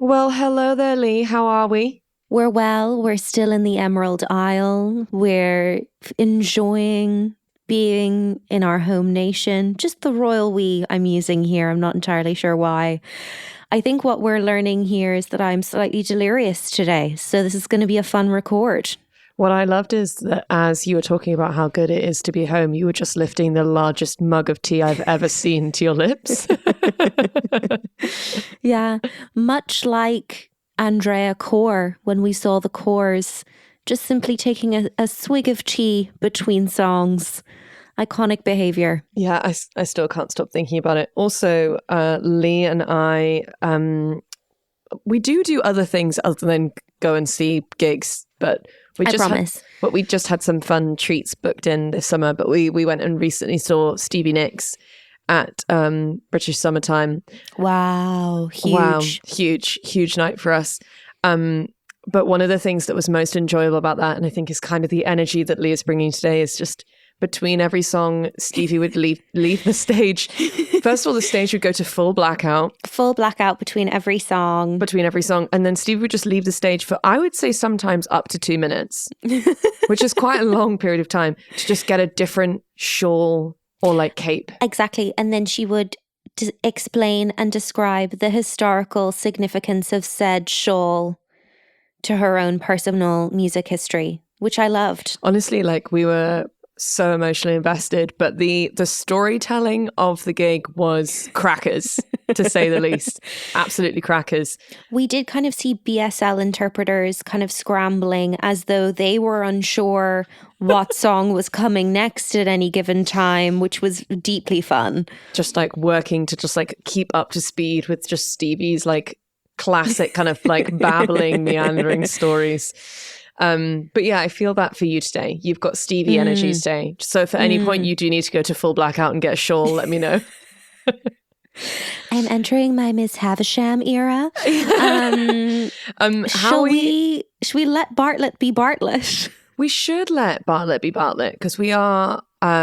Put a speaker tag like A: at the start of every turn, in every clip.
A: Well, hello there, Leigh. How are we?
B: We're well. We're still in the Emerald Isle. We're enjoying being in our home nation. Just the royal we I'm using here. I'm not entirely sure why. I think what we're learning here is that I'm slightly delirious today. So this is going to be a fun record.
A: What I loved is that as you were talking about how good it is to be home, you were just lifting the largest mug of tea I've ever seen to your lips.
B: Yeah, much like Andrea Corr when we saw the Corrs, just simply taking a swig of tea between songs. Iconic behavior.
A: Yeah, I still can't stop thinking about it. Also, Leigh and I, we do other things other than go and see gigs, but we just had some fun treats booked in this summer. But we went and recently saw Stevie Nicks at British Summertime.
B: Wow,
A: huge night for us. But one of the things that was most enjoyable about that, and I think is kind of the energy that Leigh is bringing today, is just between every song, Stevie would leave the stage. First of all, the stage would go to full blackout.
B: Full blackout between every song.
A: And then Stevie would just leave the stage for, I would say, sometimes up to 2 minutes, which is quite a long period of time to just get a different shawl or like cape.
B: Exactly. And then she would explain and describe the historical significance of said shawl to her own personal music history, which I loved.
A: Honestly, like we were so emotionally invested, but the storytelling of the gig was crackers, to say the least. Absolutely crackers.
B: We did kind of see BSL interpreters kind of scrambling as though they were unsure what song was coming next at any given time, which was deeply fun.
A: Just like working to just like keep up to speed with just Stevie's like classic kind of like babbling, meandering stories. But yeah, I feel that for you today. You've got Stevie energy today. So if at any point you do need to go to full blackout and get a shawl, let me know.
B: I'm entering my Miss Havisham era. Should we let Bartlet be Bartlet?
A: We should let Bartlet be Bartlet because we are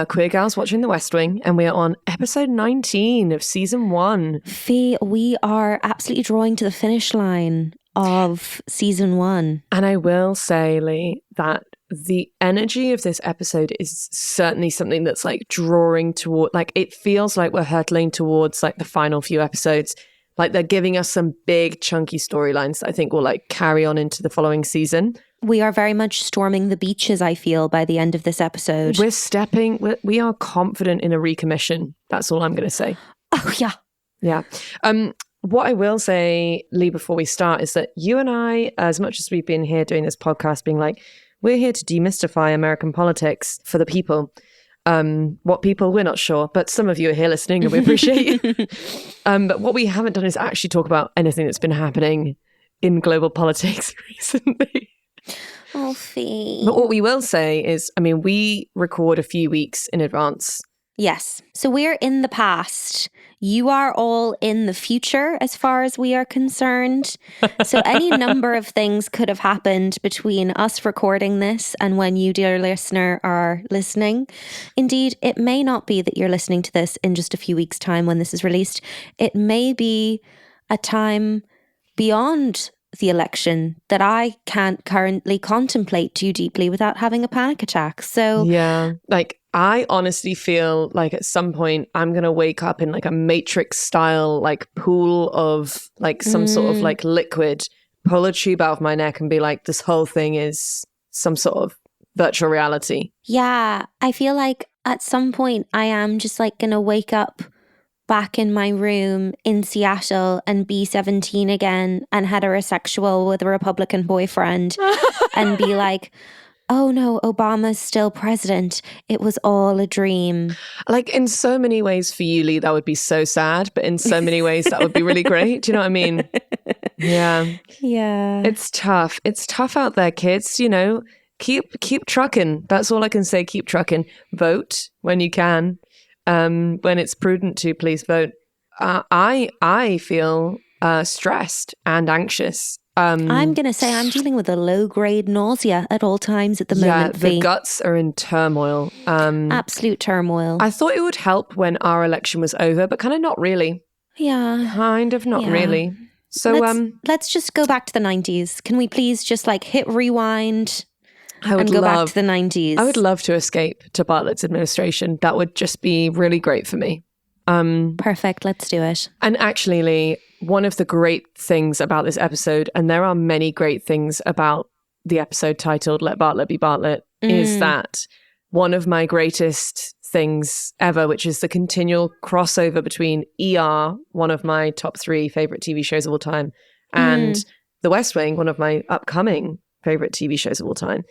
A: queer gals watching The West Wing and we are on episode 19 of season 1.
B: Fee, we are absolutely drawing to the finish line of season 1.
A: And I will say, Leigh, that the energy of this episode is certainly something that's like drawing toward, like it feels like we're hurtling towards like the final few episodes. Like they're giving us some big chunky storylines that I think will like carry on into the following season.
B: We are very much storming the beaches, I feel, by the end of this episode.
A: We are confident in a recommission. That's all I'm going to say.
B: Oh, yeah.
A: Yeah. What I will say, Leigh, before we start is that you and I, as much as we've been here doing this podcast being like, we're here to demystify American politics for the people. What people, we're not sure, but some of you are here listening and we appreciate you. But what we haven't done is actually talk about anything that's been happening in global politics recently.
B: Oh, Fee.
A: But what we will say is, I mean, we record a few weeks in advance.
B: Yes. So we're in the past. You are all in the future as far as we are concerned. So any number of things could have happened between us recording this and when you, dear listener, are listening. Indeed, it may not be that you're listening to this in just a few weeks' time when this is released. It may be a time beyond the election that I can't currently contemplate too deeply without having a panic attack. So
A: yeah, like I honestly feel like at some point I'm going to wake up in like a Matrix style like pool of like some sort of like liquid, pull a tube out of my neck and be like, this whole thing is some sort of virtual reality.
B: Yeah, I feel like at some point I am just like going to wake up back in my room in Seattle and be 17 again and heterosexual with a Republican boyfriend and be like, oh no, Obama's still president. It was all a dream.
A: Like in so many ways for you, Leigh, that would be so sad, but in so many ways that would be really great. Do you know what I mean? Yeah.
B: Yeah.
A: It's tough. It's tough out there, kids. You know, keep trucking. That's all I can say. Keep trucking. Vote when you can. When it's prudent to, please vote. I feel stressed and anxious.
B: I'm going to say I'm dealing with a low-grade nausea at all times at the moment.
A: Yeah, the guts are in turmoil.
B: Absolute turmoil.
A: I thought it would help when our election was over, but kind of not really.
B: Yeah.
A: Kind of not really. So
B: let's just go back to the 90s. Can we please just like hit rewind and go back to the 90s?
A: I would love to escape to Bartlet's administration. That would just be really great for me.
B: Perfect. Let's do it.
A: And actually, Leigh, one of the great things about this episode, and there are many great things about the episode titled Let Bartlet Be Bartlet, is that one of my greatest things ever, which is the continual crossover between ER, one of my top 3 favorite TV shows of all time, and The West Wing, one of my upcoming favorite TV shows of all time.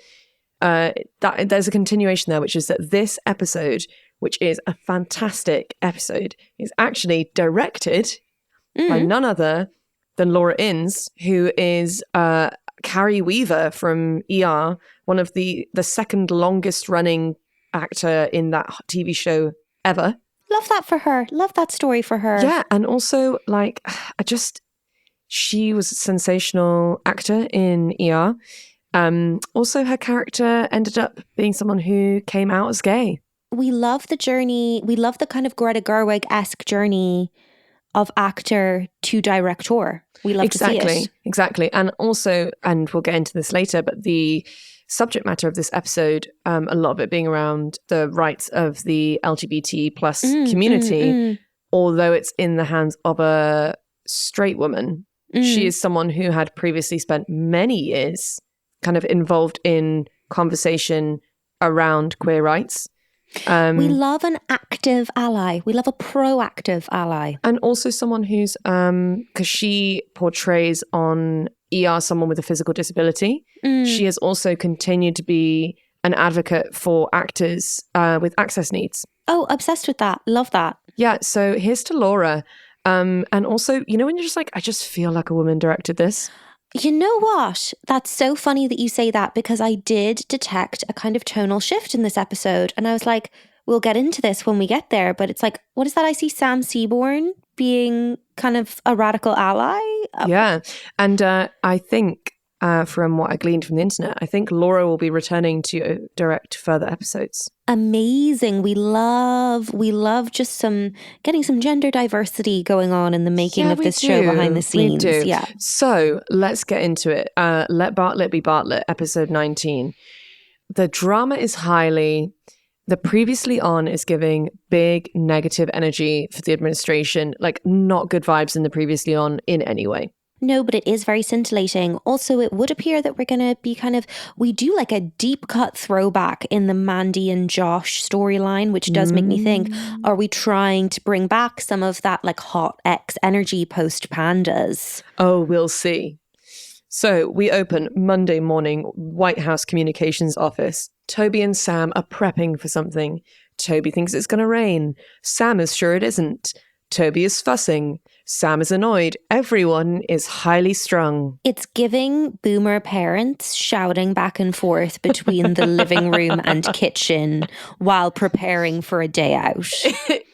A: There's a continuation there, which is that this episode, which is a fantastic episode, is actually directed by none other than Laura Innes, who is Carrie Weaver from ER, one of the second longest running actor in that TV show ever.
B: Love that for her. Love that story for her.
A: Yeah, and also like she was a sensational actor in ER. Also, her character ended up being someone who came out as gay.
B: We love the journey. We love the kind of Greta Gerwig-esque journey of actor to director. We love to see it.
A: Exactly. And also, and we'll get into this later, but the subject matter of this episode, a lot of it being around the rights of the LGBT plus community, although it's in the hands of a straight woman. She is someone who had previously spent many years kind of involved in conversation around queer rights.
B: We love an active ally. We love a proactive ally.
A: And also someone who's, because she portrays on ER someone with a physical disability. She has also continued to be an advocate for actors with access needs.
B: Oh, obsessed with that. Love that.
A: Yeah, so here's to Laura. And also, you know, when you're just like, I just feel like a woman directed this.
B: You know what? That's so funny that you say that, because I did detect a kind of tonal shift in this episode. And I was like, we'll get into this when we get there. But it's like, what is that? I see Sam Seaborn being kind of a radical ally.
A: Yeah. And I think from what I gleaned from the internet, I think Laura will be returning to direct further episodes.
B: Amazing. We love just getting some gender diversity going on in the making of this show behind the scenes.
A: We do.
B: Yeah.
A: So let's get into it. Let Bartlet Be Bartlet, episode 19. The drama is highly. The previously on is giving big negative energy for the administration, like not good vibes in the previously on in any way.
B: No, but it is very scintillating. Also, it would appear that we're going to be we do like a deep cut throwback in the Mandy and Josh storyline, which does make me think, are we trying to bring back some of that like hot X energy post Pandas?
A: Oh, we'll see. So we open Monday morning, White House Communications Office. Toby and Sam are prepping for something. Toby thinks it's going to rain. Sam is sure it isn't. Toby is fussing. Sam is annoyed. Everyone is highly strung.
B: It's giving boomer parents shouting back and forth between the living room and kitchen while preparing for a day out.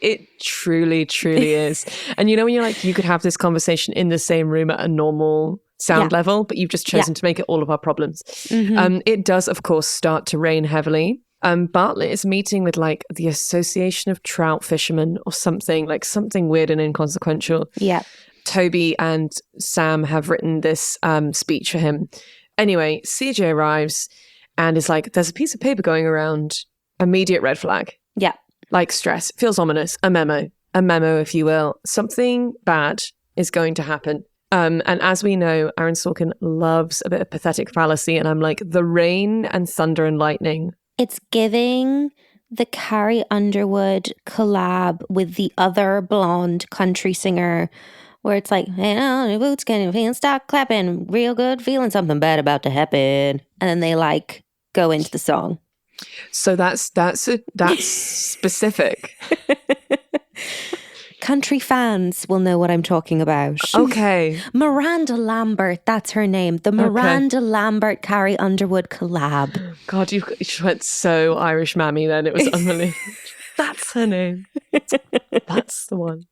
A: It truly, truly is. And you know when you're like, you could have this conversation in the same room at a normal sound level, but you've just chosen to make it all of our problems. It does, of course, start to rain heavily. Bartlet is meeting with like the Association of Trout Fishermen or something, like something weird and inconsequential.
B: Yeah.
A: Toby and Sam have written this speech for him. Anyway, CJ arrives and is like, there's a piece of paper going around. Immediate red flag.
B: Yeah.
A: Like stress. Feels ominous. A memo, if you will. Something bad is going to happen. And as we know, Aaron Sorkin loves a bit of pathetic fallacy. And I'm like, the rain and thunder and lightning.
B: It's giving the Carrie Underwood collab with the other blonde country singer, where it's like, hey, on your boots, can you feel start clapping, real good, feeling something bad about to happen, and then they like go into the song.
A: So that's specific.
B: Country fans will know what I'm talking about.
A: Okay.
B: Miranda Lambert, that's her name. The Miranda Lambert Carrie Underwood collab.
A: God, you went so Irish mammy then. It was unbelievable. That's her name. That's the one.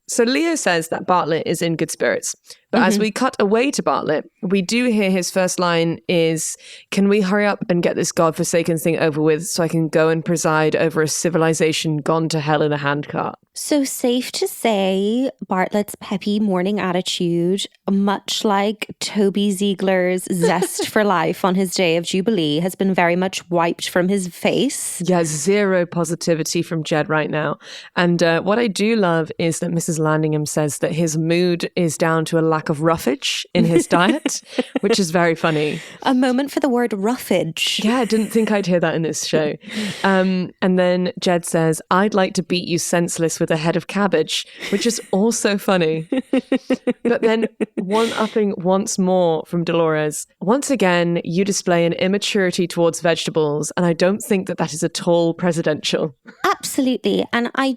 A: So Leo says that Bartlet is in good spirits. But as we cut away to Bartlet, we do hear his first line is, "Can we hurry up and get this godforsaken thing over with so I can go and preside over a civilization gone to hell in a handcart?"
B: So safe to say, Bartlet's peppy morning attitude, much like Toby Ziegler's zest for life on his day of Jubilee, has been very much wiped from his face.
A: Yeah, zero positivity from Jed right now. And what I do love is that Mrs. Landingham says that his mood is down to a lack of roughage in his diet, which is very funny.
B: A moment for the word roughage.
A: Yeah, I didn't think I'd hear that in this show. And then Jed says, "I'd like to beat you senseless with a head of cabbage," which is also funny. But then one-upping once more from Dolores. "Once again, you display an immaturity towards vegetables, and I don't think that that is at all presidential."
B: Absolutely. And I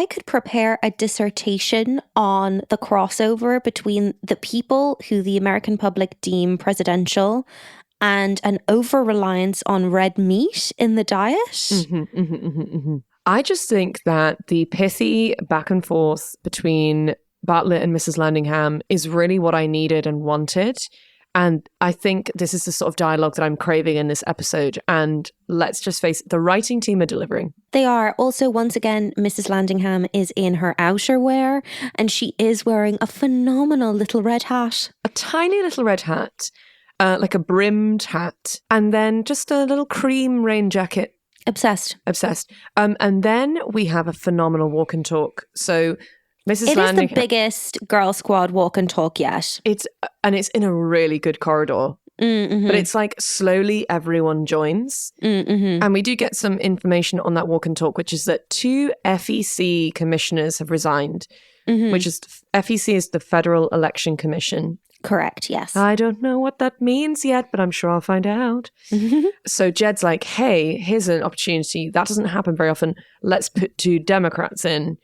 B: could prepare a dissertation on the crossover between the people who the American public deem presidential and an over-reliance on red meat in the diet.
A: I just think that the pithy back and forth between Bartlet and Mrs. Landingham is really what I needed and wanted. And I think this is the sort of dialogue that I'm craving in this episode. And let's just face it, the writing team are delivering.
B: They are. Also, once again, Mrs. Landingham is in her outerwear and she is wearing a phenomenal little red hat.
A: A tiny little red hat, like a brimmed hat, and then just a little cream rain jacket.
B: Obsessed.
A: And then we have a phenomenal walk and talk. So Mrs.
B: It
A: Landingham,
B: is the biggest girl squad walk and talk yet.
A: It's in a really good corridor. But it's like slowly everyone joins. And we do get some information on that walk and talk, which is that 2 FEC commissioners have resigned, which is FEC is the Federal Election Commission.
B: Correct, yes.
A: I don't know what that means yet, but I'm sure I'll find out. So Jed's like, "Hey, here's an opportunity. That doesn't happen very often. Let's put 2 Democrats in."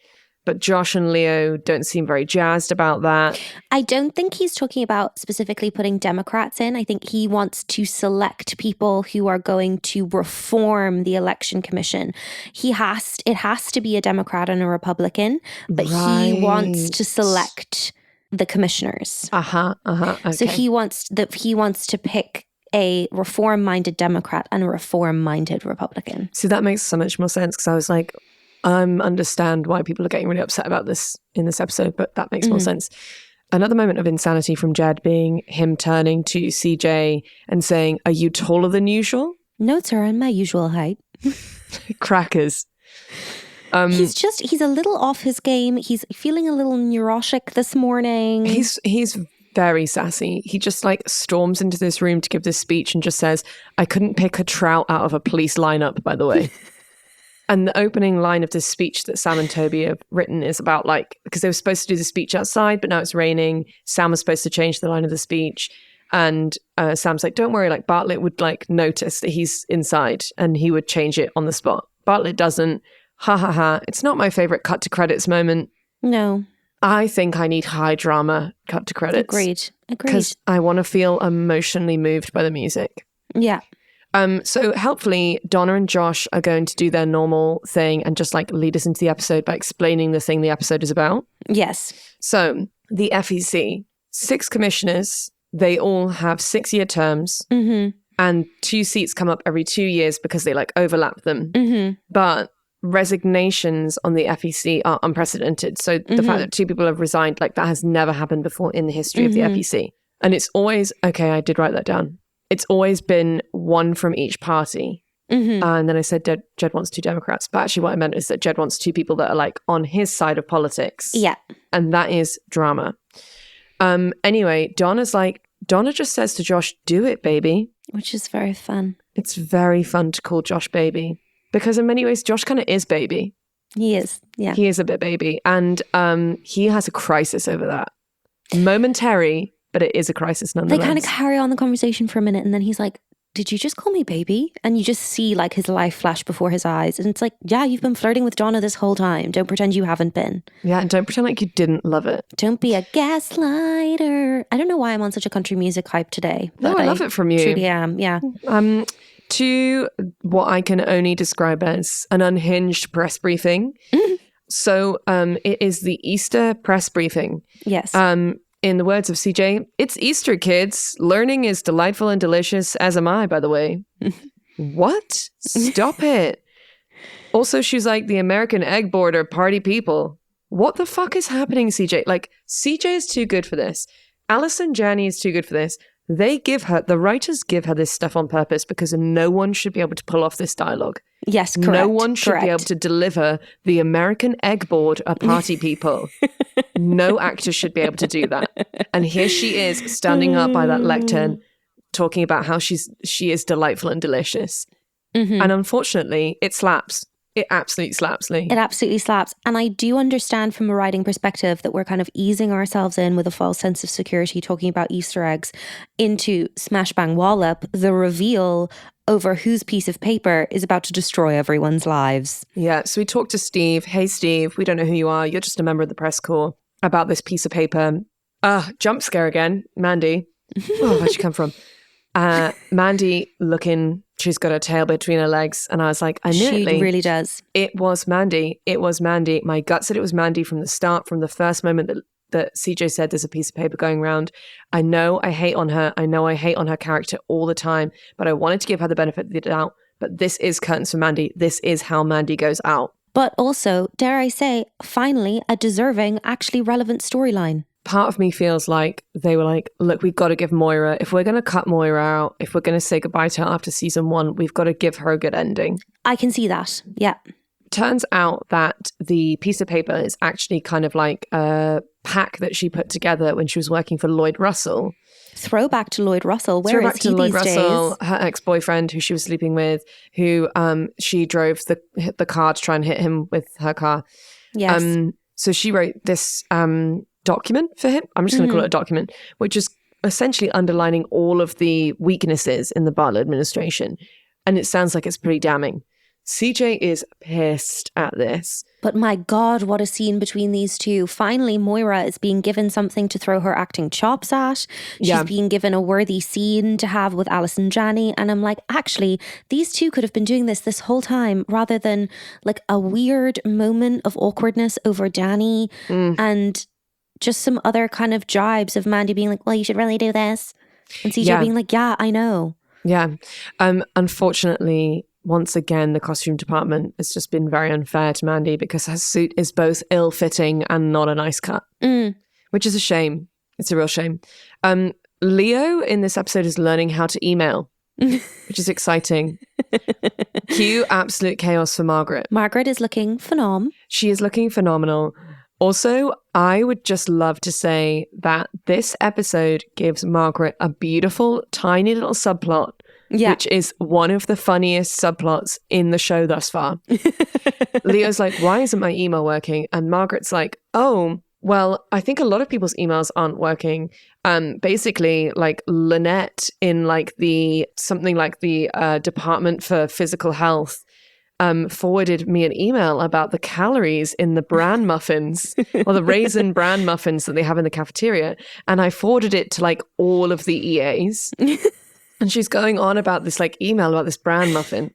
A: But Josh and Leo don't seem very jazzed about that.
B: I don't think he's talking about specifically putting Democrats in. I think he wants to select people who are going to reform the election commission. It has to be a Democrat and a Republican, but he wants to select the commissioners.
A: Okay.
B: So he wants to pick a reform-minded Democrat and a reform-minded Republican.
A: So that makes so much more sense, because I was like, I understand why people are getting really upset about this in this episode, but that makes more sense. Another moment of insanity from Jed being him turning to CJ and saying, "Are you taller than usual?"
B: "No, sir, I'm my usual height."
A: Crackers.
B: He's a little off his game. He's feeling a little neurotic this morning.
A: He's very sassy. He just like storms into this room to give this speech and just says, "I couldn't pick a trout out of a police lineup, by the way." And the opening line of this speech that Sam and Toby have written is about like, because they were supposed to do the speech outside, but now it's raining. Sam was supposed to change the line of the speech. And Sam's like, "Don't worry, like Bartlet would like notice that he's inside and he would change it on the spot." Bartlet doesn't. Ha ha ha. It's not my favorite cut to credits moment.
B: No.
A: I think I need high drama cut to credits.
B: Agreed.
A: Because I want to feel emotionally moved by the music.
B: Yeah.
A: So helpfully, Donna and Josh are going to do their normal thing and just like lead us into the episode by explaining the thing the episode is about.
B: Yes.
A: So the FEC, 6 commissioners, they all have 6-year terms, and 2 seats come up every 2 years because they like overlap them. But resignations on the FEC are unprecedented. So the fact that 2 people have resigned, like that has never happened before in the history of the FEC. And it's always, okay, I did write that down. It's always been 1 from each party. And then I said Jed wants 2 Democrats. But actually what I meant is that Jed wants 2 people that are like on his side of politics.
B: Yeah.
A: And that is drama. Anyway, Donna just says to Josh, "Do it, baby."
B: Which is very fun.
A: It's very fun to call Josh baby. Because in many ways, Josh kind of is baby.
B: He is, yeah.
A: He is a bit baby. And he has a crisis over that. Momentary, but it is a crisis nonetheless.
B: They kind of carry on the conversation for a minute and then he's like, "Did you just call me baby?" And you just see like his life flash before his eyes. And it's like, yeah, you've been flirting with Donna this whole time. Don't pretend you haven't been.
A: Yeah, and don't pretend like you didn't love it.
B: Don't be a gaslighter. I don't know why I'm on such a country music hype today.
A: No, I love it from you.
B: Truly am, yeah.
A: To what I can only describe as an unhinged press briefing. So it is the Easter press briefing.
B: Yes.
A: In the words of CJ, it's Easter, kids. Learning is delightful and delicious, as am I, by the way. What? Stop it. Also, she's like, the American egg board are party people. What the fuck is happening, CJ? Like, CJ is too good for this. Alison Janney is too good for this. The writers give her this stuff on purpose because no one should be able to pull off this dialogue.
B: Yes, correct.
A: No one should be able to deliver the American egg board are party people. No actor should be able to do that. And here she is standing up by that lectern talking about how she is delightful and delicious. Mm-hmm. And unfortunately, it slaps. It absolutely slaps, Leigh.
B: It absolutely slaps. And I do understand from a writing perspective that we're kind of easing ourselves in with a false sense of security, talking about Easter eggs, into Smash Bang Wallop, the reveal over whose piece of paper is about to destroy everyone's lives.
A: Yeah, so we talked to Steve. Hey, Steve, we don't know who you are. You're just a member of the press corps. About this piece of paper. Jump scare again. Mandy. Oh, where'd she come from? Mandy looking, she's got her tail between her legs. And I was like, I knew it, Leigh.
B: She really does.
A: It was Mandy. It was Mandy. My gut said it was Mandy from the start, from the first moment that CJ said there's a piece of paper going around. I know I hate on her. I know I hate on her character all the time, but I wanted to give her the benefit of the doubt. But this is curtains for Mandy. This is how Mandy goes out.
B: But also, dare I say, finally, a deserving, actually relevant storyline.
A: Part of me feels like they were like, look, we've got to give Moira, if we're going to cut Moira out, if we're going to say goodbye to her after season 1, we've got to give her a good ending.
B: I can see that. Yeah.
A: Turns out that the piece of paper is actually kind of like a pack that she put together when she was working for Lloyd Russell.
B: Throwback to Lloyd Russell. Where is he these days?
A: Her ex-boyfriend who she was sleeping with, who she drove the car to try and hit him with her car.
B: Yes.
A: So she wrote this document for him. I'm just going to call it a document, which is essentially underlining all of the weaknesses in the Bartlet administration. And it sounds like it's pretty damning. CJ is pissed at this.
B: But my God, what a scene between these two. Finally, Moira is being given something to throw her acting chops at. She's being given a worthy scene to have with Alison Janney. And I'm like, actually, these two could have been doing this whole time rather than like a weird moment of awkwardness over Danny and just some other kind of jibes of Mandy being like, well, you should really do this. And CJ being like, yeah, I know.
A: Yeah. Unfortunately, once again, the costume department has just been very unfair to Mandy because her suit is both ill-fitting and not a nice cut, which is a shame. It's a real shame. Leo in this episode is learning how to email, which is exciting. Cue absolute chaos for Margaret.
B: Margaret is looking phenomenal.
A: She is looking phenomenal. Also, I would just love to say that this episode gives Margaret a beautiful, tiny little subplot, which is one of the funniest subplots in the show thus far. Leo's like, why isn't my email working? And Margaret's like, oh, well, I think a lot of people's emails aren't working. Basically, like Lynette in like the Department for Physical Health forwarded me an email about the calories in the bran muffins or the raisin bran muffins that they have in the cafeteria. And I forwarded it to like all of the EAs. And she's going on about this like email about this bran muffin.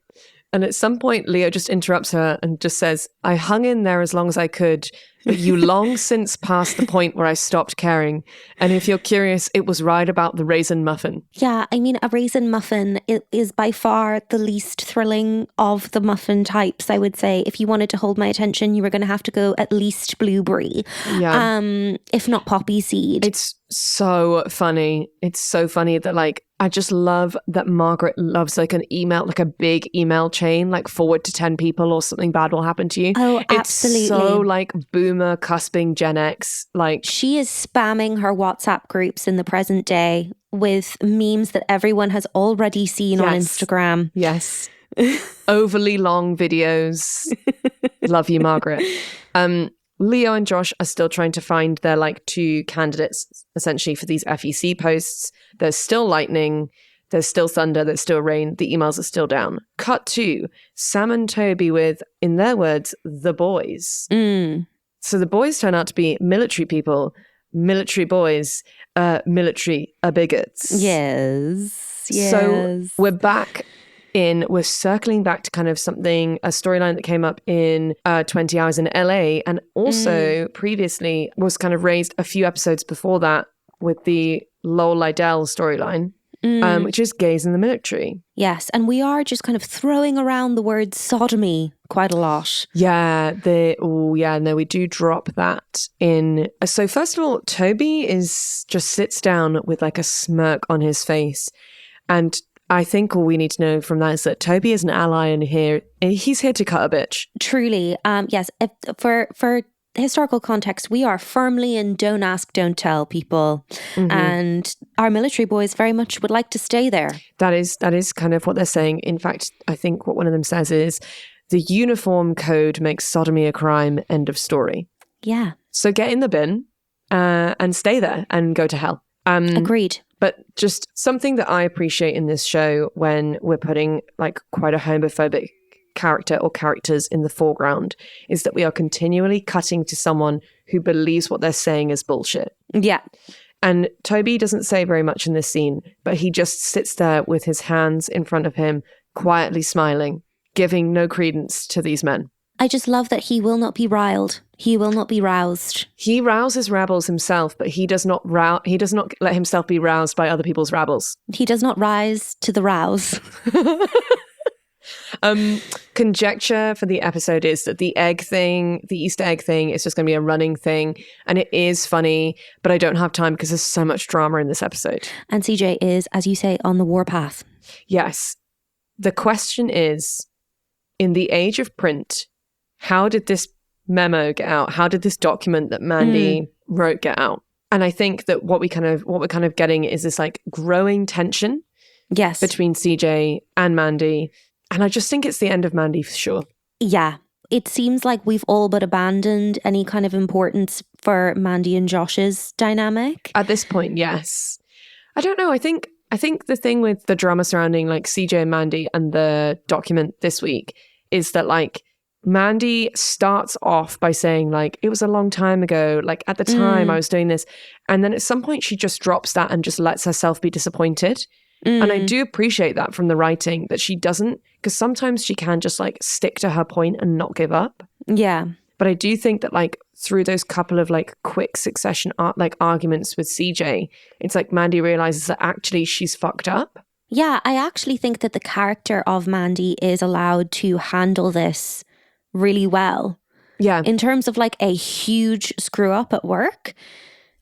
A: And at some point, Leo just interrupts her and just says, I hung in there as long as I could, but you long since passed the point where I stopped caring. And if you're curious, it was right about the raisin muffin.
B: Yeah, I mean, a raisin muffin is by far the least thrilling of the muffin types, I would say. If you wanted to hold my attention, you were going to have to go at least blueberry, if not poppy seed.
A: It's so funny. It's so funny that like, I just love that Margaret loves like an email, like a big email chain, like forward to 10 people or something bad will happen to you.
B: Oh, absolutely.
A: It's so like boomer cusping Gen X. Like
B: she is spamming her WhatsApp groups in the present day with memes that everyone has already seen on Instagram.
A: Yes. Overly long videos. Love you, Margaret. Leo and Josh are still trying to find their like 2 candidates essentially for these FEC posts. There's still lightning, there's still thunder, there's still rain, the emails are still down. Cut to Sam and Toby with, in their words, the boys. So the boys turn out to be military people, military boys, military bigots.
B: Yes.
A: So we're circling back to kind of a storyline that came up in 20 Hours in LA and also previously was kind of raised a few episodes before that with the Lol Lydell storyline, which is gays in the military.
B: Yes, and we are just kind of throwing around the word sodomy quite a lot.
A: Yeah, we do drop that in. So first of all, Toby just sits down with like a smirk on his face. And I think all we need to know from that is that Toby is an ally in here. He's here to cut a bitch.
B: Truly. Yes, for historical context, we are firmly in don't ask, don't tell people. And our military boys very much would like to stay there.
A: That is kind of what they're saying. In fact, I think what one of them says is, the uniform code makes sodomy a crime, end of story.
B: Yeah.
A: So get in the bin and stay there and go to hell.
B: Agreed.
A: But just something that I appreciate in this show when we're putting like quite a homophobic character or characters in the foreground is that we are continually cutting to someone who believes what they're saying is bullshit.
B: Yeah.
A: And Toby doesn't say very much in this scene, but he just sits there with his hands in front of him, quietly smiling, giving no credence to these men.
B: I just love that he will not be riled. He will not be roused.
A: He rouses rebels himself, but he does not let himself be roused by other people's rebels.
B: He does not rise to the rouse.
A: Conjecture for the episode is that the Easter egg thing is just going to be a running thing, and it is funny, but I don't have time because there's so much drama in this episode.
B: And CJ is, as you say, on the warpath.
A: Yes. The question is, in the age of print, how did this memo get out? How did this document that Mandy wrote get out? And I think that what we're kind of getting is this like growing tension between CJ and Mandy. And I just think it's the end of Mandy for sure. Yeah.
B: It seems like we've all but abandoned any kind of importance for Mandy and Josh's dynamic.
A: At this point, yes. I don't know. I think the thing with the drama surrounding like CJ and Mandy and the document this week is that like Mandy starts off by saying like, it was a long time ago, like at the time I was doing this. And then at some point she just drops that and just lets herself be disappointed. And I do appreciate that from the writing, that she doesn't, because sometimes she can just like stick to her point and not give up.
B: Yeah.
A: But I do think that like through those couple of like quick succession arguments with CJ, it's like Mandy realizes that actually she's fucked up.
B: Yeah, I actually think that the character of Mandy is allowed to handle this really well.
A: Yeah.
B: In terms of like a huge screw up at work,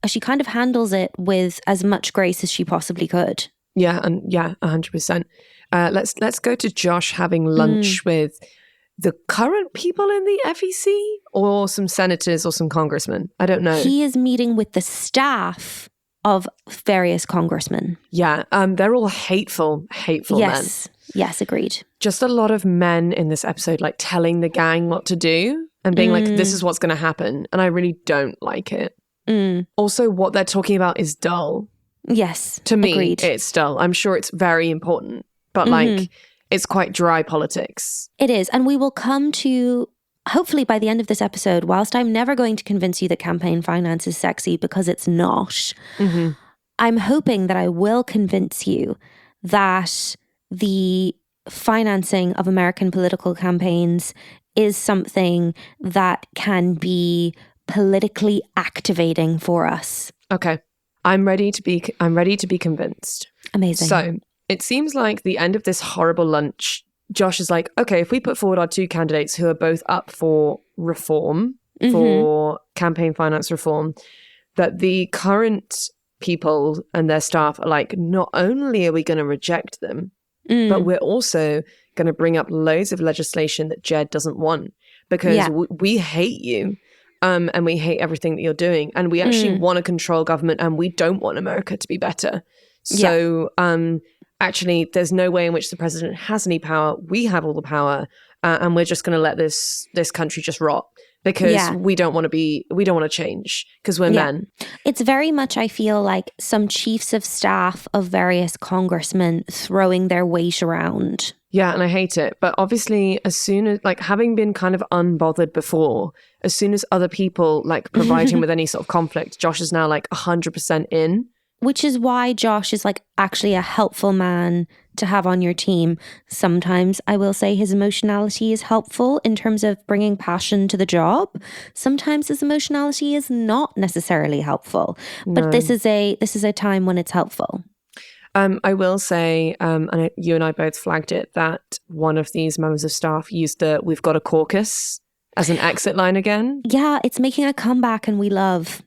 B: she kind of handles it with as much grace as she possibly could.
A: Yeah, and 100%. Let's go to Josh having lunch with the current people in the FEC or some senators or some congressmen. I don't know.
B: He is meeting with the staff of various congressmen.
A: Yeah, they're all hateful men.
B: Yes, agreed.
A: Just a lot of men in this episode like telling the gang what to do and being like, this is what's going to happen. And I really don't like it. Also, what they're talking about is dull.
B: Yes,
A: to me,
B: agreed.
A: It's dull. I'm sure it's very important, but like it's quite dry politics.
B: It is. And we will come to, hopefully by the end of this episode, whilst I'm never going to convince you that campaign finance is sexy because it's not, I'm hoping that I will convince you that the financing of American political campaigns is something that can be politically activating for us.
A: Okay. I'm ready to be convinced.
B: Amazing.
A: So it seems like the end of this horrible lunch, Josh is like, okay, if we put forward our two candidates who are both up for reform, for campaign finance reform, that the current people and their staff are like, not only are we going to reject them, but we're also going to bring up loads of legislation that Jed doesn't want because we hate you. And we hate everything that you're doing. And we actually want to control government and we don't want America to be better. So actually, there's no way in which the president has any power. We have all the power. And we're just going to let this country just rot because we don't want to change because we're men.
B: It's very much, I feel like, some chiefs of staff of various congressmen throwing their weight around.
A: Yeah, and I hate it. But obviously, as soon as, like, having been kind of unbothered before, as soon as other people, like, provide him with any sort of conflict, Josh is now, like, 100% in.
B: Which is why Josh is, like, actually a helpful man to have on your team. Sometimes I will say his emotionality is helpful in terms of bringing passion to the job. Sometimes his emotionality is not necessarily helpful, but this is a time when it's helpful.
A: I will say, and you and I both flagged it, that one of these members of staff used the "we've got a caucus" as an exit line again.
B: Yeah, it's making a comeback and we love.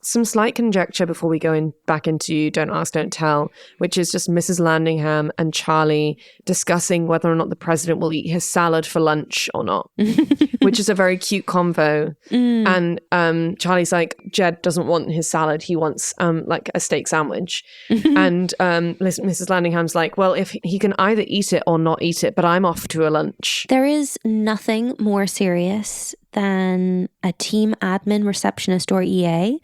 A: Some slight conjecture before we go back into Don't Ask, Don't Tell, which is just Mrs. Landingham and Charlie discussing whether or not the president will eat his salad for lunch or not, which is a very cute convo. And Charlie's like, Jed doesn't want his salad. He wants like a steak sandwich. And Mrs. Landingham's like, well, if he can either eat it or not eat it, but I'm off to a lunch.
B: There is nothing more serious than a team admin, receptionist, or EA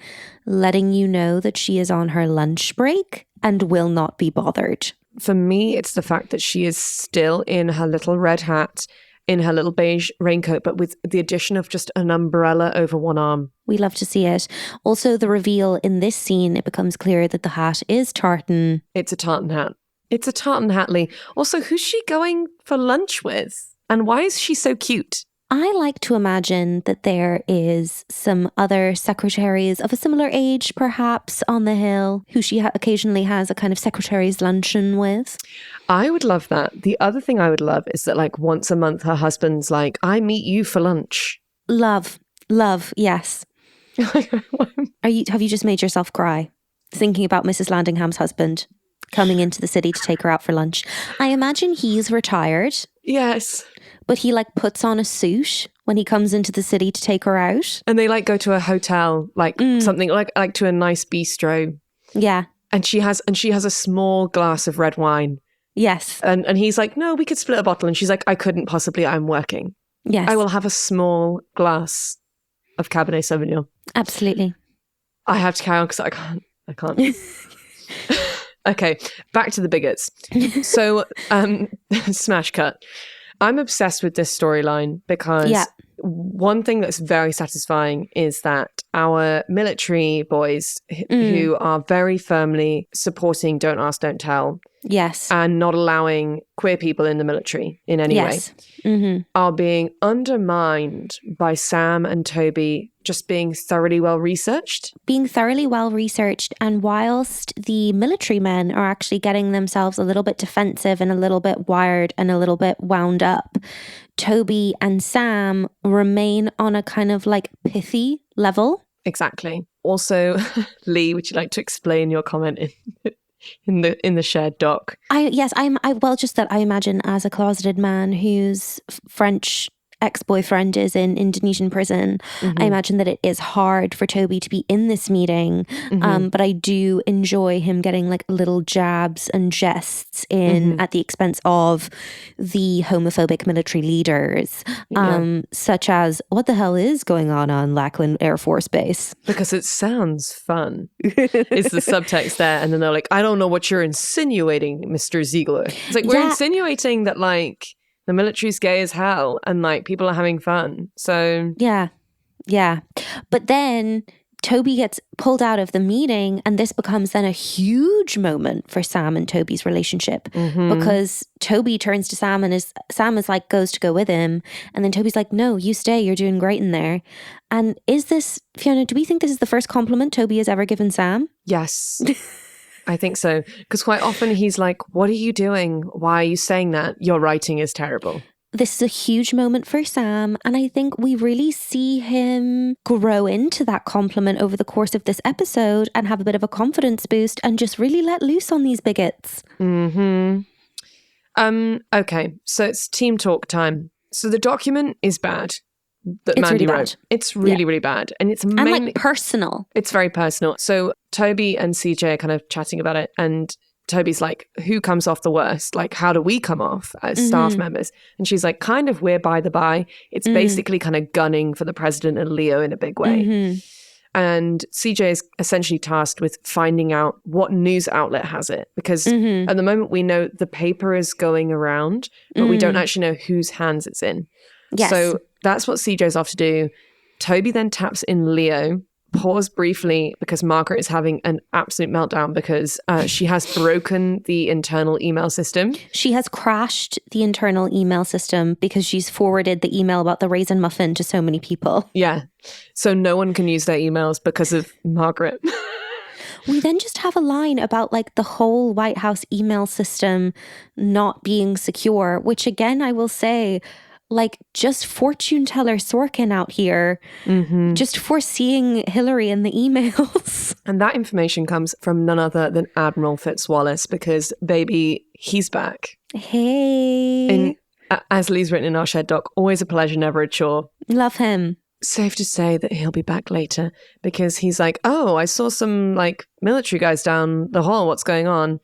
B: letting you know that she is on her lunch break and will not be bothered.
A: For me, it's the fact that she is still in her little red hat, in her little beige raincoat, but with the addition of just an umbrella over one arm.
B: We love to see it. Also, the reveal in this scene, it becomes clear that the hat is tartan.
A: It's a tartan hat. It's a tartan hat, Leigh. Also, who's she going for lunch with? And why is she so cute?
B: I like to imagine that there is some other secretaries of a similar age, perhaps, on the Hill, who she occasionally has a kind of secretary's luncheon with.
A: I would love that. The other thing I would love is that, like, once a month, her husband's like, I meet you for lunch.
B: Love, yes. Have you just made yourself cry thinking about Mrs. Landingham's husband coming into the city to take her out for lunch? I imagine he's retired.
A: Yes.
B: But he like puts on a suit when he comes into the city to take her out.
A: And they like go to a hotel, like something like to a nice bistro.
B: Yeah.
A: And she has a small glass of red wine.
B: Yes.
A: And he's like, no, we could split a bottle. And she's like, I couldn't possibly, I'm working.
B: Yes.
A: I will have a small glass of Cabernet Sauvignon.
B: Absolutely.
A: I have to carry on because I can't. Okay, back to the bigots. So, smash cut. I'm obsessed with this storyline because one thing that's very satisfying is that our military boys who are very firmly supporting Don't Ask, Don't Tell.
B: Yes.
A: And not allowing queer people in the military in any way are being undermined by Sam and Toby just being thoroughly well researched. And whilst the military men are actually getting themselves a little bit defensive and a little bit wired and a little bit wound up, Toby and Sam remain on a kind of like pithy level. Exactly. Also, Leigh, would you like to explain your comment in the shared doc?
B: I imagine as a closeted man whose French ex-boyfriend is in Indonesian prison, I imagine that it is hard for Toby to be in this meeting, but I do enjoy him getting like little jabs and jests in at the expense of the homophobic military leaders, such as, what the hell is going on Lackland Air Force Base?
A: Because it sounds fun. It's the subtext there, and then they're like, I don't know what you're insinuating, Mr. Ziegler. It's like, we're insinuating that like the military's gay as hell and like people are having fun. So
B: yeah. But then Toby gets pulled out of the meeting, and this becomes then a huge moment for Sam and Toby's relationship, because Toby turns to Sam and Sam is like, goes to go with him, and then Toby's like, no, you stay, you're doing great in there. And is this, Fiona, do we think this is the first compliment Toby has ever given Sam?
A: Yes. I think so. Because quite often he's like, what are you doing? Why are you saying that? Your writing is terrible.
B: This is a huge moment for Sam, and I think we really see him grow into that compliment over the course of this episode and have a bit of a confidence boost and just really let loose on these bigots.
A: Okay, so it's team talk time. So the document is bad. That
B: it's
A: Mandy
B: really
A: wrote.
B: bad.
A: It's really, really bad. And it's mainly...
B: And like personal.
A: It's very personal. So Toby and CJ are kind of chatting about it, and Toby's like, who comes off the worst? Like, how do we come off as staff members? And she's like, kind of, we're by the by. It's basically kind of gunning for the president and Leo in a big way. And CJ is essentially tasked with finding out what news outlet has it. Because at the moment we know the paper is going around, but we don't actually know whose hands it's in.
B: Yes.
A: So that's what CJ's off to do. Toby then taps in Leo, pause briefly because Margaret is having an absolute meltdown because she has broken the internal email system.
B: She has crashed the internal email system because she's forwarded the email about the raisin muffin to so many people.
A: Yeah. So no one can use their emails because of Margaret.
B: We then just have a line about like the whole White House email system not being secure, which again, I will say, like just fortune teller Sorkin out here, just foreseeing Hillary in the emails.
A: And that information comes from none other than Admiral Fitzwallace because, baby, he's back.
B: Hey.
A: As Leigh's written in our shared doc, always a pleasure, never a chore.
B: Love him.
A: Safe to say that he'll be back later because he's like, oh, I saw some like military guys down the hall. What's going on?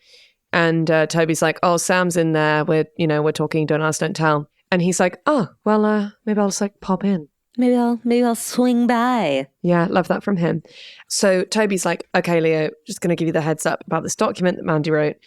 A: And Toby's like, oh, Sam's in there. We're talking. Don't ask, don't tell. And he's like, oh, well, maybe I'll just like pop in.
B: Maybe I'll swing by.
A: Yeah, love that from him. So Toby's like, okay, Leo, just going to give you the heads up about this document that Mandy wrote.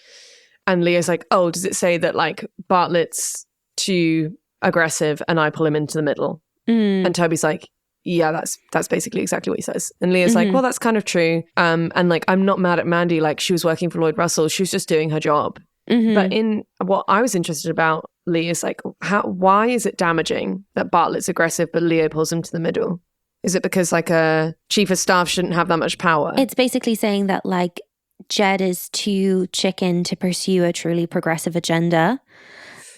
A: And Leo's like, oh, does it say that like Bartlet's too aggressive and I pull him into the middle? And Toby's like, yeah, that's basically exactly what he says. And Leah's like, well, that's kind of true. And like, I'm not mad at Mandy. Like, she was working for Lloyd Russell. She was just doing her job. But in what I was interested about, Leigh, is like, why is it damaging that Bartlet's aggressive, but Leo pulls him to the middle? Is it because like a chief of staff shouldn't have that much power?
B: It's basically saying that like Jed is too chicken to pursue a truly progressive agenda.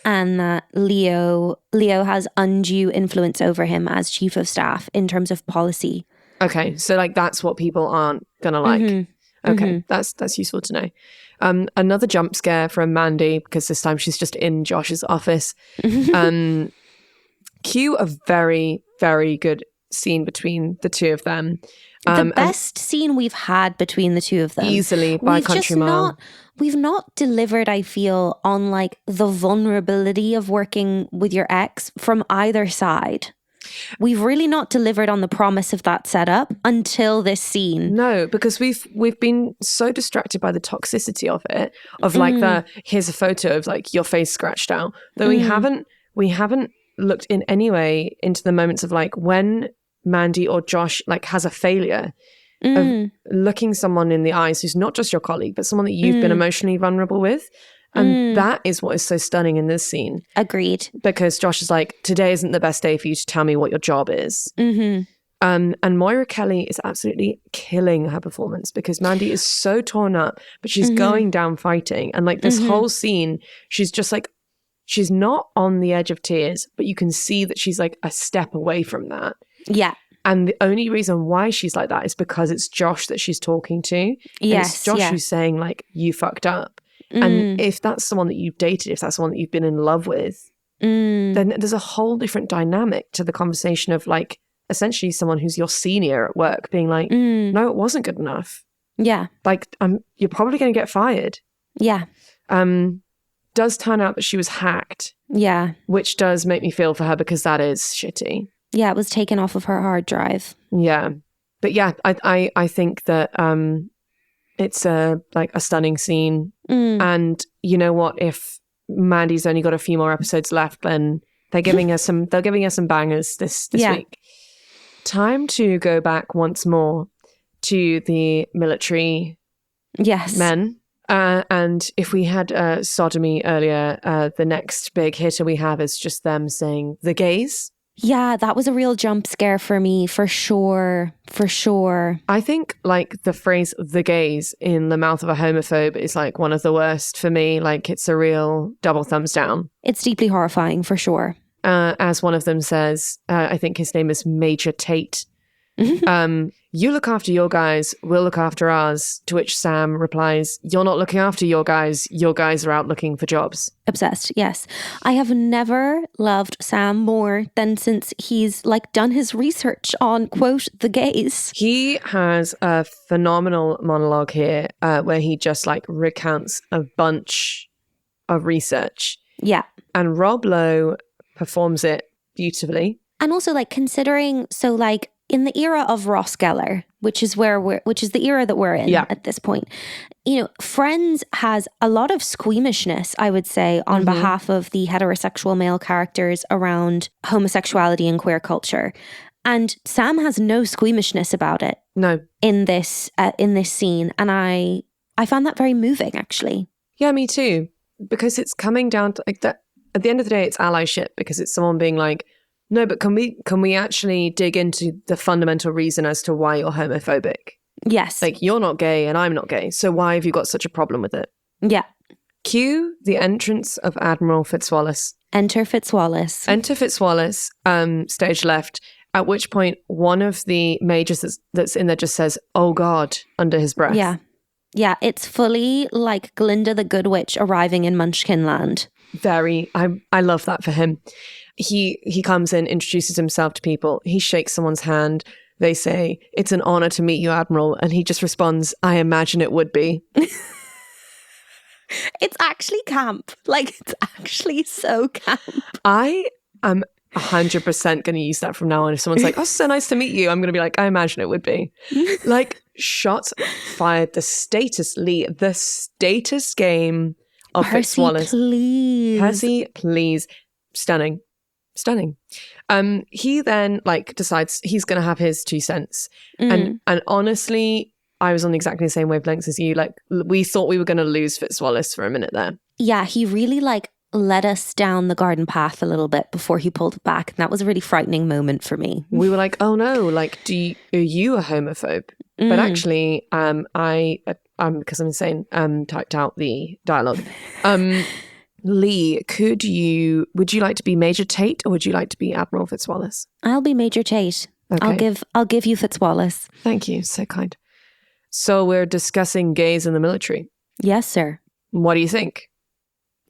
B: And that Leo has undue influence over him as chief of staff in terms of policy.
A: Okay, so like that's what people aren't gonna like. Okay, that's useful to know. Another jump scare from Mandy because this time she's just in Josh's office. Cue a very, very good scene between the two of them.
B: The best scene we've had between the two of them.
A: Easily by country mile.
B: We've not delivered, I feel, on like the vulnerability of working with your ex from either side. We've really not delivered on the promise of that setup until this scene.
A: No, because we've been so distracted by the toxicity of it, of like here's a photo of like your face scratched out. Though we haven't looked in any way into the moments of like when Mandy or Josh like has a failure of looking someone in the eyes who's not just your colleague, but someone that you've been emotionally vulnerable with. And that is what is so stunning in this scene.
B: Agreed.
A: Because Josh is like, today isn't the best day for you to tell me what your job is. And Moira Kelly is absolutely killing her performance because Mandy is so torn up, but she's going down fighting. And like this whole scene, she's just like, she's not on the edge of tears, but you can see that she's like a step away from that.
B: Yeah.
A: And the only reason why she's like that is because it's Josh that she's talking to.
B: Yes.
A: It's Josh who's saying like, you fucked up. And if that's someone that you've dated, if that's someone that you've been in love with, then there's a whole different dynamic to the conversation of like, essentially someone who's your senior at work being like, no, it wasn't good enough.
B: Yeah.
A: Like, you're probably going to get fired.
B: Yeah.
A: Does turn out that she was hacked.
B: Yeah.
A: Which does make me feel for her because that is shitty.
B: Yeah, it was taken off of her hard drive.
A: Yeah. But yeah, I think that it's a stunning scene. And you know what? If Mandy's only got a few more episodes left, then they're giving us some bangers this week. Time to go back once more to the military men. And if we had sodomy earlier, the next big hitter we have is just them saying the gays.
B: Yeah, that was a real jump scare for me, for sure. For sure.
A: I think like the phrase the gays in the mouth of a homophobe is like one of the worst for me. Like it's a real double thumbs down.
B: It's deeply horrifying, for sure.
A: As one of them says, I think his name is Major Tate. You look after your guys, we'll look after ours. To which Sam replies, you're not looking after your guys are out looking for jobs.
B: Obsessed, yes. I have never loved Sam more than since he's like done his research on, quote, the gays.
A: He has a phenomenal monologue here where he just like recounts a bunch of research.
B: Yeah.
A: And Rob Lowe performs it beautifully.
B: And also like considering, so like in the era of Ross Geller, which is the era that we're in at this point, you know, Friends has a lot of squeamishness, I would say, on behalf of the heterosexual male characters around homosexuality and queer culture. And Sam has no squeamishness about it.
A: No.
B: In this scene. And I found that very moving, actually.
A: Yeah, me too. Because it's coming down to like that. At the end of the day, it's allyship, because it's someone being like, no, but can we actually dig into the fundamental reason as to why you're homophobic?
B: Yes.
A: Like, you're not gay and I'm not gay. So why have you got such a problem with it?
B: Yeah.
A: Cue the entrance of Admiral Fitzwallace.
B: Enter Fitzwallace.
A: Enter Fitzwallace, stage left, at which point one of the majors that's in there just says, "Oh God," under his breath.
B: Yeah. Yeah, it's fully like Glinda the Good Witch arriving in Munchkinland.
A: Very. I love that for him. He comes in, introduces himself to people. He shakes someone's hand. They say, "It's an honor to meet you, Admiral." And he just responds, "I imagine it would be."
B: It's actually camp. Like, it's actually so camp.
A: I am 100% going to use that from now on. If someone's like, "Oh, so nice to meet you," I'm going to be like, "I imagine it would be." Like, shots fired. The status game of
B: Percy,
A: Fitzwallace.
B: please.
A: Percy, please. Stunning. He then decides he's going to have his 2 cents. And honestly, I was on exactly the same wavelengths as you. Like, we thought we were going to lose Fitzwallace for a minute there. Yeah,
B: he really led us down the garden path a little bit before he pulled it back. And that was a really frightening moment for me.
A: We were like, oh no, like, are you a homophobe? But actually, because I'm insane, typed out the dialogue. Leigh, would you like to be Major Tate or would you like to be Admiral Fitzwallace?
B: I'll be Major Tate. Okay. I'll give you Fitzwallace.
A: Thank you, so kind. So we're discussing gays in the military.
B: Yes, sir.
A: What do you think?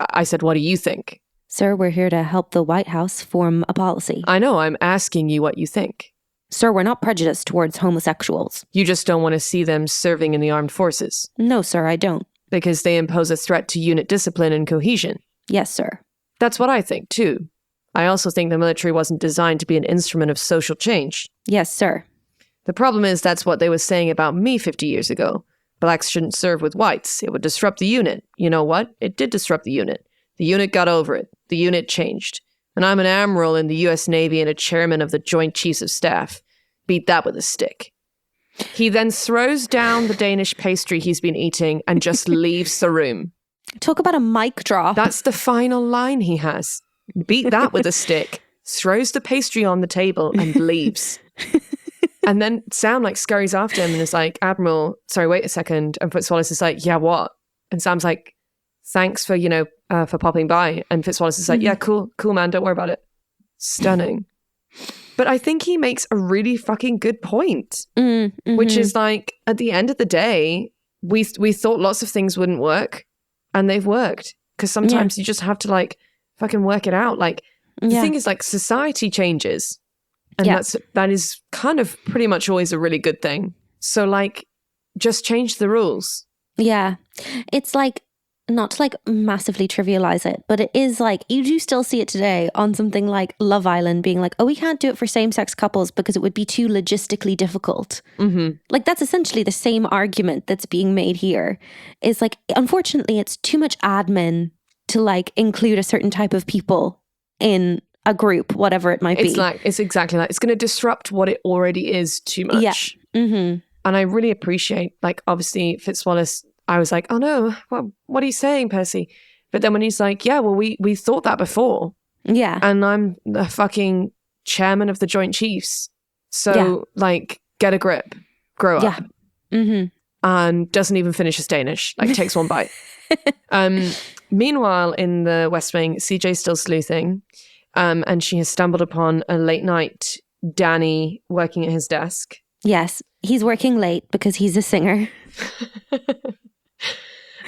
A: I said, what do you think?
B: Sir, we're here to help the White House form a policy.
A: I know, I'm asking you what you think.
B: Sir, we're not prejudiced towards homosexuals.
A: You just don't want to see them serving in the armed forces?
B: No, sir, I don't.
A: Because they impose a threat to unit discipline and cohesion?
B: Yes, sir.
A: That's what I think, too. I also think the military wasn't designed to be an instrument of social change.
B: Yes, sir.
A: The problem is that's what they were saying about me 50 years ago. Blacks shouldn't serve with whites. It would disrupt the unit. You know what? It did disrupt the unit. The unit got over it. The unit changed. And I'm an admiral in the U.S. Navy and a chairman of the Joint Chiefs of Staff. Beat that with a stick. He then throws down the Danish pastry he's been eating and just leaves the room.
B: Talk about a mic drop.
A: That's the final line he has. Beat that with a stick. Throws the pastry on the table and leaves. And then Sam scurries after him and is like, "Admiral, sorry, wait a second." And Fitzwallace is like, "Yeah, what?" And Sam's like, "Thanks for, for popping by." And Fitzwallace is like, "Yeah, cool, man, don't worry about it." Stunning. But I think he makes a really fucking good point, which is at the end of the day, we thought lots of things wouldn't work and they've worked. Because sometimes you just have to fucking work it out. The thing is society changes. And that is kind of pretty much always a really good thing. So just change the rules.
B: Yeah. It's not to massively trivialize it, but it is you do still see it today on something like Love Island being oh, we can't do it for same-sex couples because it would be too logistically difficult. That's essentially the same argument that's being made here. Is unfortunately, it's too much admin to include a certain type of people in a group, whatever it might be.
A: It's exactly it's going to disrupt what it already is too much.
B: Yeah.
A: And I really appreciate, obviously Fitzwallace, I was like, "Oh no, what are you saying, Percy?" But then when he's like, "Yeah, well, we thought that before."
B: Yeah.
A: And I'm the fucking chairman of the Joint Chiefs. So, get a grip, grow up.
B: Yeah.
A: And doesn't even finish his Danish, takes one bite. Meanwhile, in the West Wing, CJ's still sleuthing. And she has stumbled upon a late night Danny working at his desk.
B: Yes, he's working late because he's a singer.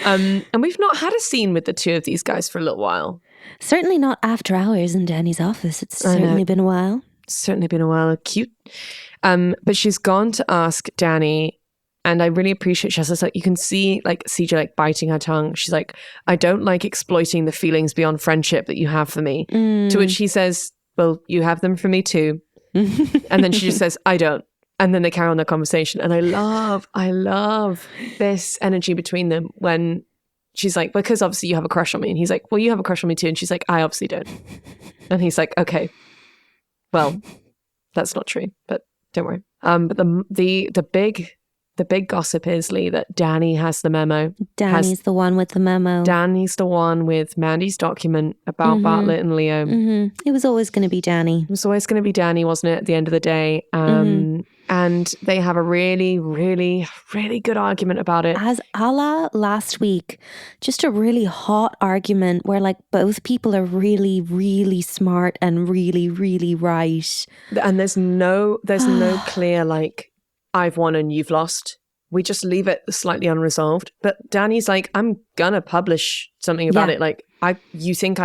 A: And we've not had a scene with the two of these guys for a little while.
B: Certainly not after hours in Danny's office. It's certainly been a while.
A: Certainly been a while. Cute. But she's gone to ask Danny, and I really appreciate she has this, you can see CJ biting her tongue. She's like, "I don't like exploiting the feelings beyond friendship that you have for me." To which he says, "Well, you have them for me too." And then she just says, "I don't." And then they carry on their conversation. And I love this energy between them when she's like, "Because obviously you have a crush on me." And he's like, "Well, you have a crush on me too." And she's like, "I obviously don't." And he's like, "Okay, well, That's not true, but don't worry. But the big gossip is, Leigh, that Danny has the memo.
B: Danny's the one with the memo.
A: Danny's the one with Mandy's document about Bartlet and Leo.
B: It was always going to be Danny.
A: It was always going to be Danny, wasn't it, at the end of the day? And they have a really, really, really good argument about it.
B: As a la last week, just a really hot argument where like both people are really, really smart and really, really right.
A: And there's no clear like, I've won and you've lost. We just leave it slightly unresolved. But Danny's like, I'm gonna publish something about it. Like, I can't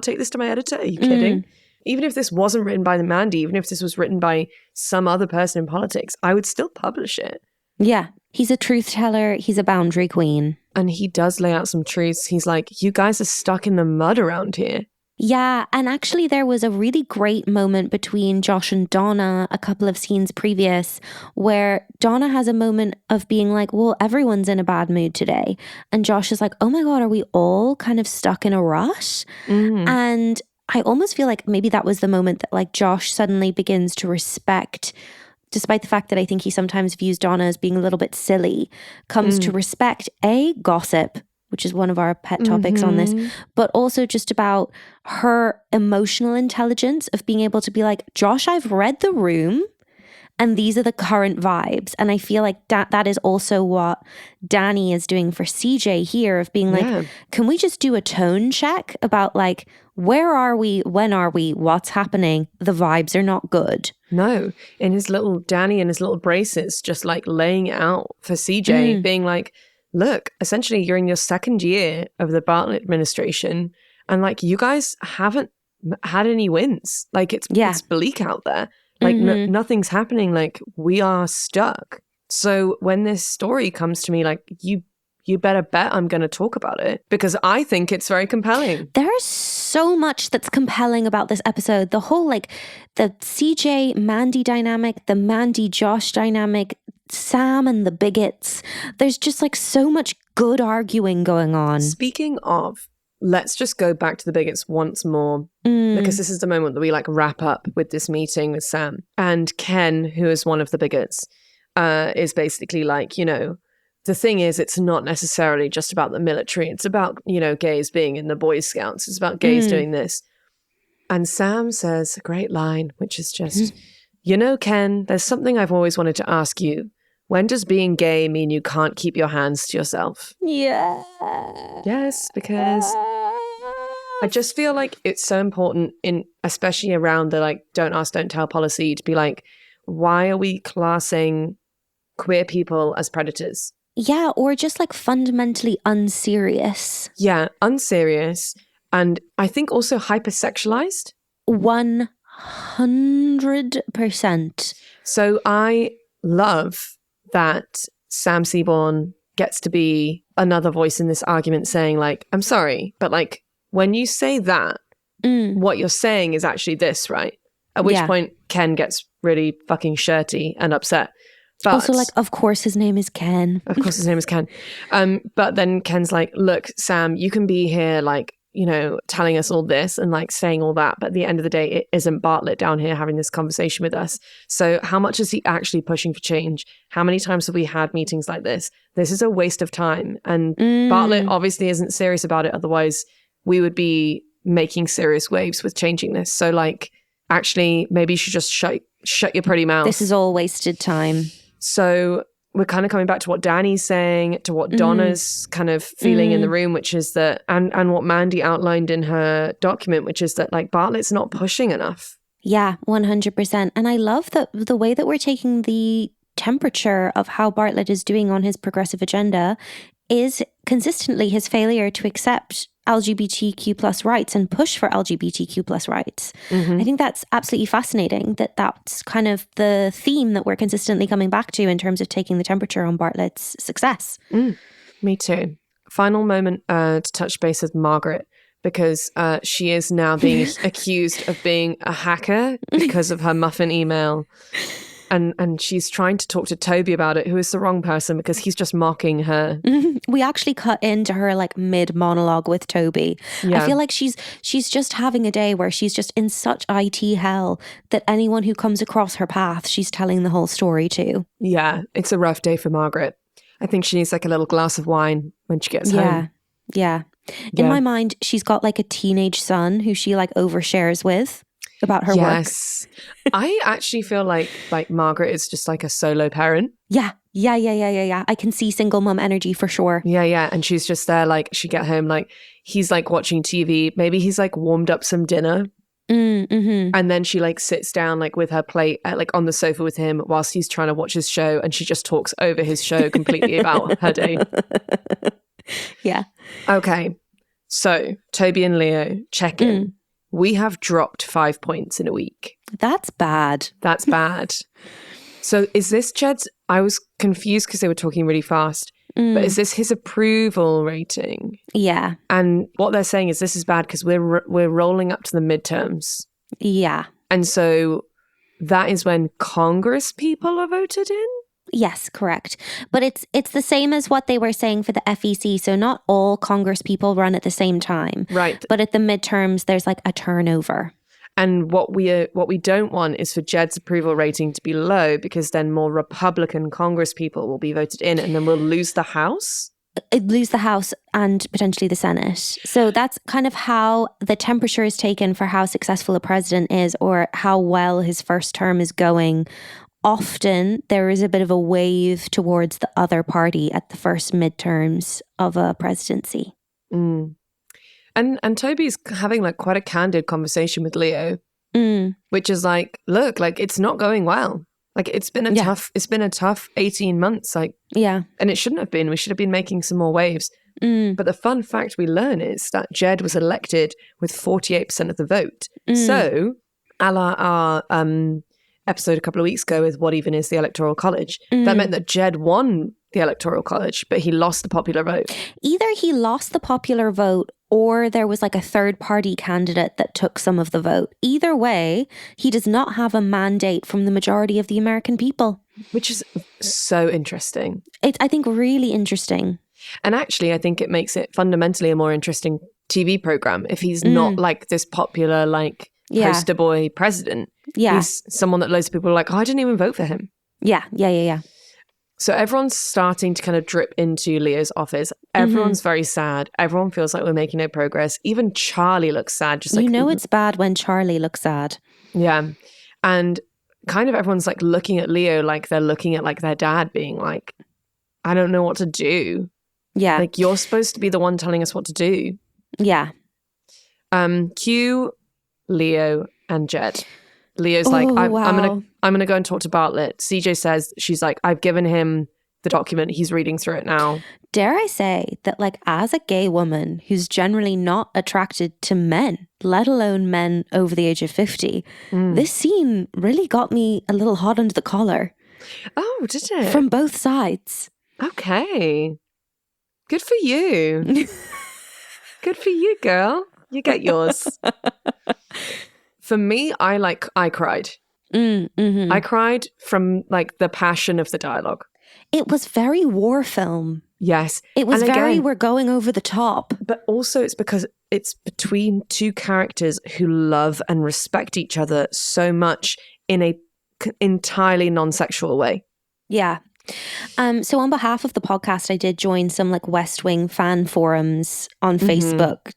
A: take this to my editor. Are you kidding? Even if this wasn't written by Mandy, even if this was written by some other person in politics, I would still publish it.
B: Yeah. He's a truth teller. He's a boundary queen.
A: And he does lay out some truths. He's like, you guys are stuck in the mud around here.
B: Yeah, and actually there was a really great moment between Josh and Donna a couple of scenes previous where Donna has a moment of being like, well, everyone's in a bad mood today. And Josh is like, oh my God, are we all kind of stuck in a rut? And I almost feel like maybe that was the moment that like Josh suddenly begins to respect, despite the fact that I think he sometimes views Donna as being a little bit silly, comes to respect gossip, which is one of our pet topics on this, but also just about her emotional intelligence of being able to be like, Josh, I've read the room and these are the current vibes. And I feel like that is also what Danny is doing for CJ here, of being like, can we just do a tone check about like, where are we? When are we? What's happening? The vibes are not good.
A: No. In his little Danny and his little braces, just like laying it out for CJ, being like, look, essentially you're in your second year of the Bartlet administration and like you guys haven't had any wins. Like it's bleak out there. Like nothing's happening. Like we are stuck. So when this story comes to me, like you better bet I'm going to talk about it because I think it's very compelling.
B: There's so much that's compelling about this episode. The whole like the CJ Mandy dynamic, the Mandy Josh dynamic, Sam and the bigots. There's just like so much good arguing going on.
A: Speaking of, let's just go back to the bigots once more because this is the moment that we like wrap up with this meeting with Sam. And Ken, who is one of the bigots, is basically like, you know, the thing is, it's not necessarily just about the military. It's about, you know, gays being in the Boy Scouts. It's about gays doing this. And Sam says a great line, which is just, you know, Ken, there's something I've always wanted to ask you. When does being gay mean you can't keep your hands to yourself?
B: Yeah.
A: Yes, because I just feel like it's so important especially around the like don't ask, don't tell policy to be like, why are we classing queer people as predators?
B: Yeah, or just like fundamentally unserious.
A: Yeah, unserious. And I think also hypersexualized.
B: 100%.
A: So I love that Sam Seaborn gets to be another voice in this argument saying like, I'm sorry, but like when you say that, what you're saying is actually this, right? At which point Ken gets really fucking shirty and upset. But
B: also like, of course his name is Ken.
A: Of course his name is Ken. But then Ken's like, look, Sam, you can be here like, you know, telling us all this and like saying all that. But at the end of the day, it isn't Bartlet down here having this conversation with us. So how much is he actually pushing for change? How many times have we had meetings like this? This is a waste of time. And Bartlet obviously isn't serious about it. Otherwise, we would be making serious waves with changing this. So like, actually, maybe you should just shut your pretty mouth.
B: This is all wasted time.
A: So we're kind of coming back to what Danny's saying, to what Donna's kind of feeling in the room, which is that, and what Mandy outlined in her document, which is that like Bartlet's not pushing enough.
B: Yeah, 100%. And I love the way that we're taking the temperature of how Bartlet is doing on his progressive agenda is consistently his failure to accept LGBTQ plus rights and push for LGBTQ plus rights. I think that's absolutely fascinating that's kind of the theme that we're consistently coming back to in terms of taking the temperature on Bartlet's success.
A: Me too. Final moment to touch base with Margaret, because she is now being accused of being a hacker because of her muffin email. And she's trying to talk to Toby about it, who is the wrong person because he's just mocking her.
B: We actually cut into her like mid monologue with Toby.
A: Yeah.
B: I feel like she's just having a day where she's just in such IT hell that anyone who comes across her path, she's telling the whole story to.
A: Yeah, it's a rough day for Margaret. I think she needs like a little glass of wine when she gets home.
B: Yeah. In my mind, she's got like a teenage son who she like overshares with about her work.
A: Yes. I actually feel like Margaret is just like a solo parent.
B: Yeah. I can see single mum energy for sure.
A: Yeah. And she's just there, like, she get home, like, he's like watching TV. Maybe he's like warmed up some dinner. And then she like sits down like with her plate like on the sofa with him whilst he's trying to watch his show, and she just talks over his show completely about her day.
B: Yeah.
A: Okay. So Toby and Leo check in. We have dropped 5 points in a week.
B: That's bad.
A: That's bad. So is this Jed's? I was confused because they were talking really fast. But is this his approval rating?
B: Yeah.
A: And what they're saying is this is bad because we're rolling up to the midterms.
B: Yeah.
A: And so that is when Congress people are voted in?
B: Yes, correct. But it's the same as what they were saying for the FEC. So not all Congress people run at the same time.
A: Right.
B: But at the midterms, there's like a turnover.
A: And what we don't want is for Jed's approval rating to be low, because then more Republican Congress people will be voted in, and then we'll lose the House.
B: Lose the House and potentially the Senate. So that's kind of how the temperature is taken for how successful a president is, or how well his first term is going. Often there is a bit of a wave towards the other party at the first midterms of a presidency.
A: And Toby's having like quite a candid conversation with Leo, which is like, look, like it's not going well. Like it's been a tough 18 months. Like,
B: yeah.
A: And it shouldn't have been. We should have been making some more waves. But the fun fact we learn is that Jed was elected with 48% of the vote. So, a la our episode a couple of weeks ago with What Even Is the Electoral College, that meant that Jed won the Electoral College, but he lost the popular vote.
B: Either he lost the popular vote or there was like a third party candidate that took some of the vote. Either way, he does not have a mandate from the majority of the American people.
A: Which is so interesting.
B: It's, I think, really interesting.
A: And actually, I think it makes it fundamentally a more interesting TV program if he's not like this popular, like, poster boy president.
B: Yeah.
A: He's someone that loads of people are like, oh, I didn't even vote for him.
B: Yeah.
A: So everyone's starting to kind of drip into Leo's office. Everyone's very sad. Everyone feels like we're making no progress. Even Charlie looks sad. Just like,
B: you know it's bad when Charlie looks sad.
A: Yeah. And kind of everyone's like looking at Leo like they're looking at like their dad being like, I don't know what to do.
B: Yeah.
A: Like, you're supposed to be the one telling us what to do.
B: Yeah.
A: Cue Leo and Jed. Leo's like, I'm gonna go and talk to Bartlet. CJ says, she's like, I've given him the document. He's reading through it now.
B: Dare I say that, like, as a gay woman who's generally not attracted to men, let alone men over the age of 50, this scene really got me a little hot under the collar.
A: Oh, did it?
B: From both sides.
A: Okay. Good for you. Good for you, girl. You get yours. For me, I cried. I cried from like the passion of the dialogue.
B: It was very war film.
A: Yes.
B: It was
A: and
B: very,
A: again,
B: we're going over the top.
A: But also it's because it's between two characters who love and respect each other so much in a entirely non-sexual way.
B: Yeah. So on behalf of the podcast, I did join some like West Wing fan forums on Facebook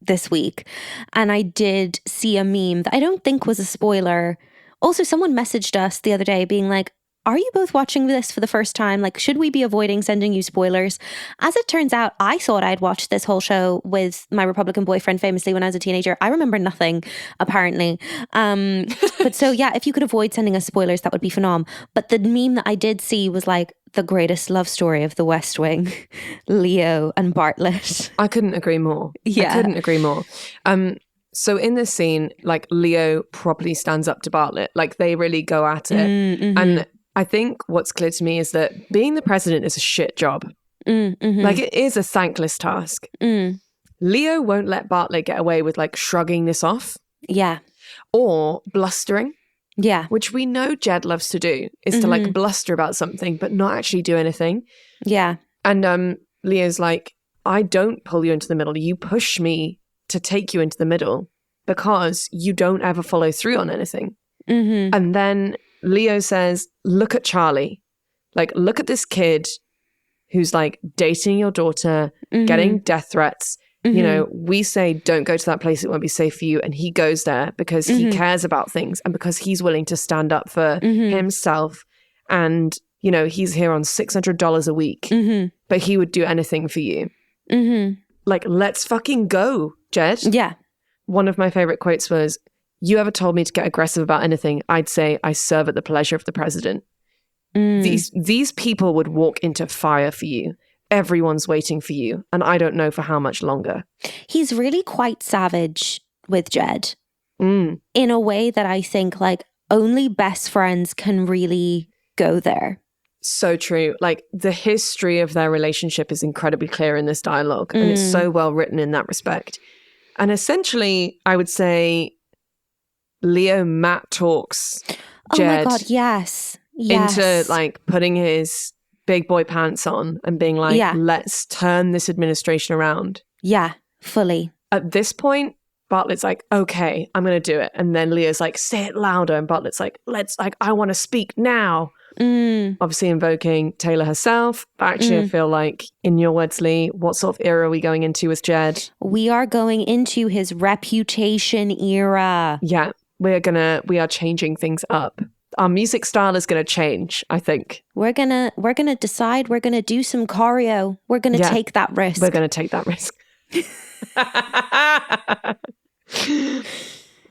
B: this week. And I did see a meme that I don't think was a spoiler. Also, someone messaged us the other day being like, are you both watching this for the first time? Like, should we be avoiding sending you spoilers? As it turns out, I thought I'd watched this whole show with my Republican boyfriend famously when I was a teenager. I remember nothing, apparently. But so, yeah, if you could avoid sending us spoilers, that would be phenomenal. But the meme that I did see was like the greatest love story of the West Wing, Leo and Bartlet.
A: I couldn't agree more.
B: Yeah.
A: I couldn't agree more. So in this scene, like Leo properly stands up to Bartlet. Like they really go at it. And I think what's clear to me is that being the president is a shit job. Like it is a thankless task. Leo won't let Bartlet get away with like shrugging this off.
B: Yeah.
A: Or blustering.
B: Yeah.
A: Which we know Jed loves to do, is to like bluster about something, but not actually do anything.
B: Yeah.
A: And Leo's like, I don't pull you into the middle. You push me to take you into the middle because you don't ever follow through on anything. And then Leo says, look at Charlie. Like, look at this kid who's like dating your daughter, getting death threats. You know, we say, don't go to that place. It won't be safe for you. And he goes there because he cares about things and because he's willing to stand up for himself. And, you know, he's here on $600 a week, but he would do anything for you. Like, let's fucking go, Jed.
B: Yeah.
A: One of my favorite quotes was, you ever told me to get aggressive about anything, I'd say I serve at the pleasure of the president. These people would walk into fire for you. Everyone's waiting for you. And I don't know for how much longer.
B: He's really quite savage with Jed in a way that I think like only best friends can really go there.
A: So true. Like the history of their relationship is incredibly clear in this dialogue. And it's so well written in that respect. And essentially, I would say Leo Matt talks Jed
B: oh my God, yes.
A: into like putting his big boy pants on and being like, let's turn this administration around.
B: Yeah, fully.
A: At this point, Bartlet's like, okay, I'm going to do it. And then Leo's like, say it louder. And Bartlet's like, I want to speak now. Obviously invoking Taylor herself. But actually, I feel like, in your words, Leigh, what sort of era are we going into with Jed?
B: We are going into his reputation era.
A: Yeah, we are changing things up. Our music style is going to change, I think.
B: We're gonna decide we're gonna do some choreo. We're gonna take that risk.
A: We're gonna take that risk.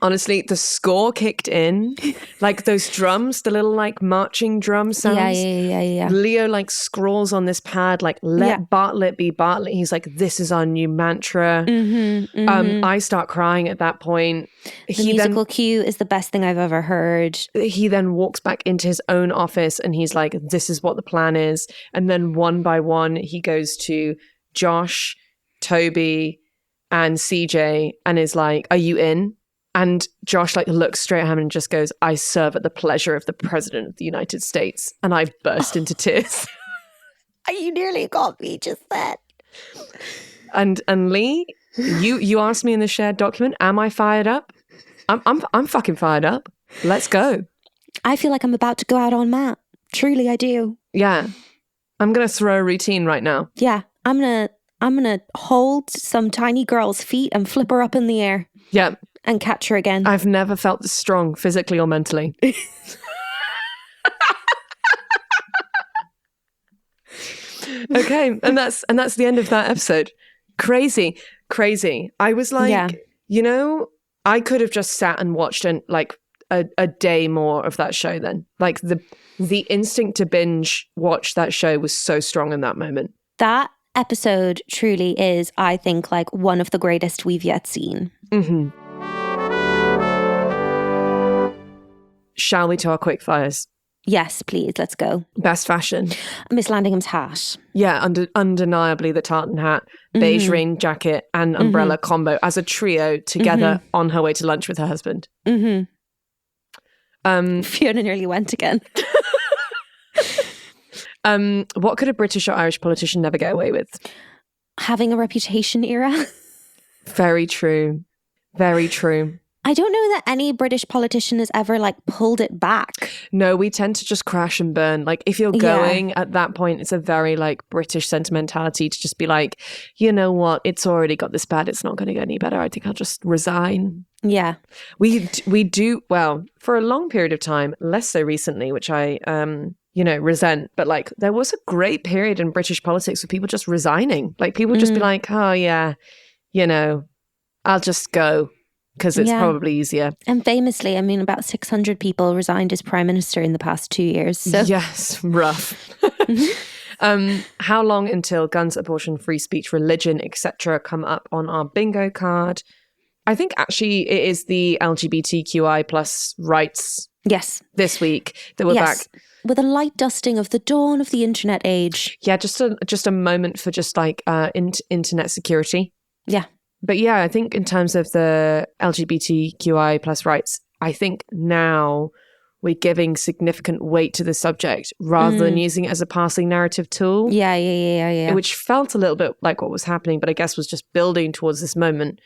A: Honestly, the score kicked in. Like those drums, the little like marching drum sounds.
B: Yeah.
A: Leo like scrawls on this pad, like, let Bartlet be Bartlet. He's like, this is our new mantra. I start crying at that point.
B: The musical cue is the best thing I've ever heard.
A: He then walks back into his own office and he's like, this is what the plan is. And then one by one, he goes to Josh, Toby, and CJ and is like, are you in? And Josh like looks straight at him and just goes, I serve at the pleasure of the president of the United States. And I burst into tears.
B: You nearly got me just then.
A: And Leigh, you asked me in the shared document, am I fired up? I'm fucking fired up. Let's go.
B: I feel like I'm about to go out on Matt. Truly, I do.
A: Yeah. I'm gonna throw a routine right now.
B: Yeah. I'm gonna hold some tiny girl's feet and flip her up in the air.
A: Yeah.
B: And catch her again.
A: I've never felt this strong, physically or mentally. Okay, and that's the end of that episode. Crazy. I was like, you know, I could have just sat and watched like a day more of that show then. Like the instinct to binge watch that show was so strong in that moment.
B: That episode truly is, I think, like one of the greatest we've yet seen.
A: Shall we to our quick fires?
B: Yes, please. Let's go.
A: Best fashion.
B: Miss Landingham's hat.
A: Yeah, undeniably the tartan hat, beige rain jacket and umbrella combo as a trio together on her way to lunch with her husband.
B: Fiona nearly went again.
A: What could a British or Irish politician never get away with?
B: Having a reputation era.
A: Very true. Very true.
B: I don't know that any British politician has ever like pulled it back.
A: No, we tend to just crash and burn. Like if you're going at that point, it's a very like British sentimentality to just be like, you know what, it's already got this bad. It's not going to get any better. I think I'll just resign.
B: Yeah.
A: We do, well, for a long period of time, less so recently, which I, resent. But like there was a great period in British politics with people just resigning. Like people would just be like, oh yeah, I'll just go. Because it's probably easier. And
B: famously, I mean, about 600 people resigned as prime minister in the past 2 years. So.
A: Yes, rough. How long until guns, abortion, free speech, religion, etc. come up on our bingo card? I think actually it is the LGBTQI plus rights.
B: Yes.
A: This week that we're back.
B: With a light dusting of the dawn of the internet age.
A: Yeah, just a moment for just like internet security.
B: Yeah.
A: But yeah, I think in terms of the LGBTQI plus rights, I think now we're giving significant weight to the subject rather than using it as a passing narrative tool.
B: Yeah.
A: Which felt a little bit like what was happening, but I guess was just building towards this moment.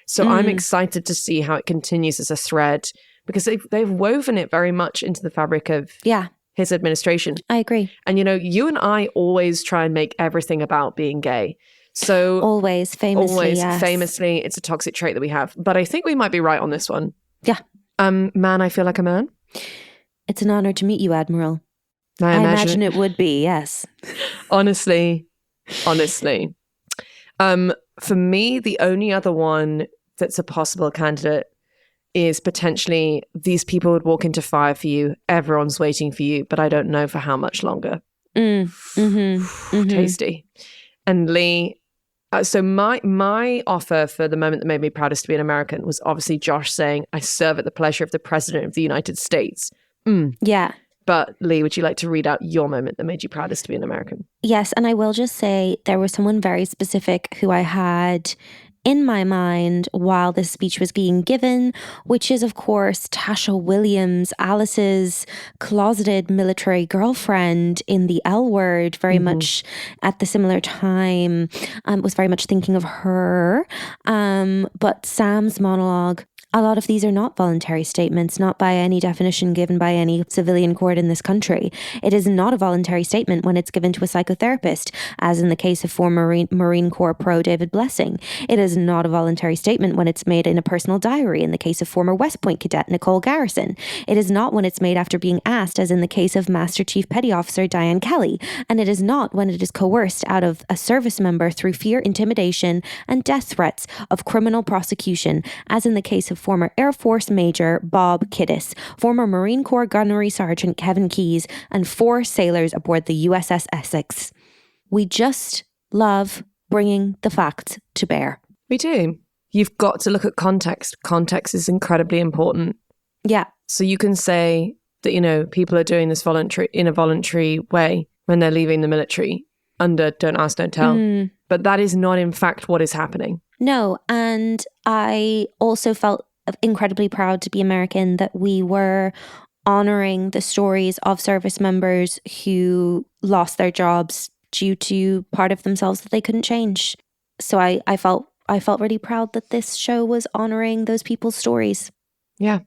A: So I'm excited to see how it continues as a thread, because they've woven it very much into the fabric of his administration.
B: I agree.
A: And, you and I always try and make everything about being gay. So
B: always, famously,
A: it's a toxic trait that we have. But I think we might be right on this one.
B: Yeah.
A: Man, I feel like a man.
B: It's an honor to meet you, Admiral.
A: I
B: imagine it would be, yes.
A: Honestly. For me, the only other one that's a possible candidate is potentially these people would walk into fire for you. Everyone's waiting for you, but I don't know for how much longer. Tasty. And Leigh, so my offer for the moment that made me proudest to be an American was obviously Josh saying, I serve at the pleasure of the President of the United States.
B: Yeah.
A: But Leigh, would you like to read out your moment that made you proudest to be an American?
B: Yes, and I will just say there was someone very specific who I had in my mind while this speech was being given, which is, of course, Tasha Williams, Alice's closeted military girlfriend in the L Word, very much at the similar time, was very much thinking of her. But Sam's monologue, a lot of these are not voluntary statements, not by any definition given by any civilian court in this country. It is not a voluntary statement when it's given to a psychotherapist, as in the case of former Marine Corps pro David Blessing. It is not a voluntary statement when it's made in a personal diary, in the case of former West Point cadet Nicole Garrison. It is not when it's made after being asked, as in the case of Master Chief Petty Officer Diane Kelly. And it is not when it is coerced out of a service member through fear, intimidation, and death threats of criminal prosecution, as in the case of former Air Force Major Bob Kiddis, former Marine Corps Gunnery Sergeant Kevin Keyes, and 4 sailors aboard the USS Essex. We just love bringing the facts to bear.
A: We do. You've got to look at context. Context is incredibly important.
B: Yeah.
A: So you can say that, people are doing this in a voluntary way when they're leaving the military under don't ask, don't tell. But that is not, in fact, what is happening.
B: No. And I also felt incredibly proud to be American that we were honoring the stories of service members who lost their jobs due to part of themselves that they couldn't change. So I felt really proud that this show was honoring those people's stories.
A: Yeah.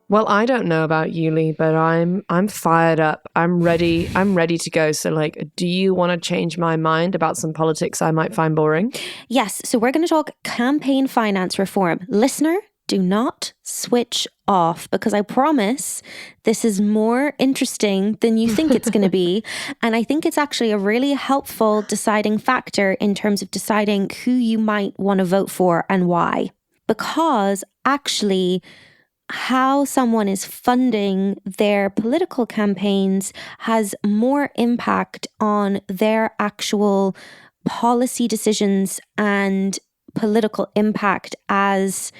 A: Well, I don't know about you, Leigh, but I'm fired up. I'm ready to go. So do you want to change my mind about some politics I might find boring?
B: Yes. So we're going to talk campaign finance reform. Listener, do not switch off, because I promise this is more interesting than you think it's going to be. And I think it's actually a really helpful deciding factor in terms of deciding who you might want to vote for and why. Because actually, how someone is funding their political campaigns has more impact on their actual policy decisions and political impact as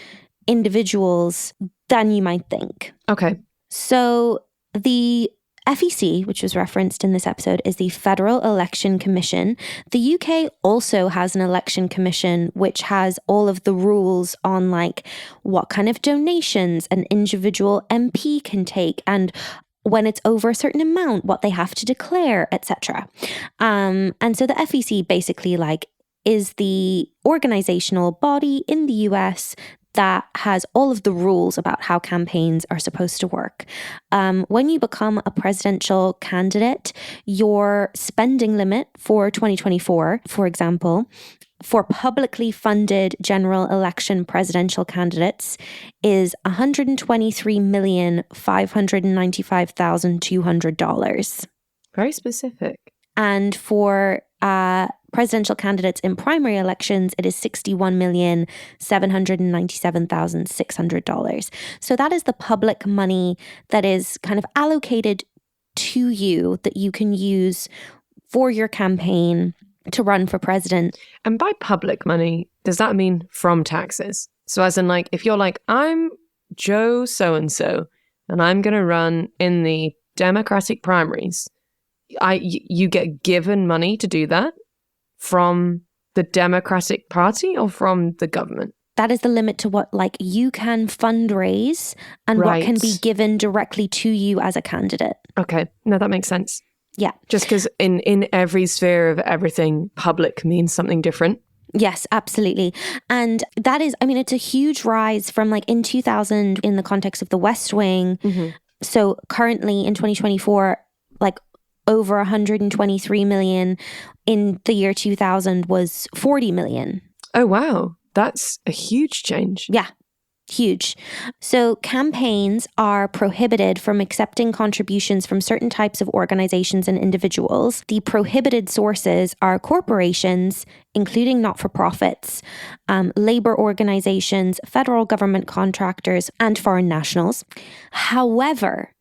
B: individuals than you might think.
A: Okay.
B: So the FEC, which was referenced in this episode, is the Federal Election Commission. The UK also has an election commission, which has all of the rules on what kind of donations an individual MP can take, and when it's over a certain amount, what they have to declare, etc. And so the FEC basically is the organizational body in the US that has all of the rules about how campaigns are supposed to work. When you become a presidential candidate, your spending limit for 2024, for example, for publicly funded general election presidential candidates is $123,595,200.
A: Very specific.
B: And for presidential candidates in primary elections, it is $61,797,600. So that is the public money that is kind of allocated to you that you can use for your campaign to run for president.
A: And by public money, does that mean from taxes? So as in if you're I'm Joe so-and-so and I'm going to run in the Democratic primaries, you get given money to do that from the Democratic Party or from the government?
B: That is the limit to what like you can fundraise and what can be given directly to you as a candidate.
A: Okay. No, that makes sense.
B: Yeah.
A: Just because in every sphere of everything, public means something different.
B: Yes, absolutely. And that is, I mean, it's a huge rise from like in 2000 in the context of the West Wing. So currently in 2024, like over 123 million. In the year 2000 was 40 million.
A: Oh, wow. That's a huge change.
B: Yeah. Huge. So campaigns are prohibited from accepting contributions from certain types of organizations and individuals. The prohibited sources are corporations, including not-for-profits, labor organizations, federal government contractors, and foreign nationals. However,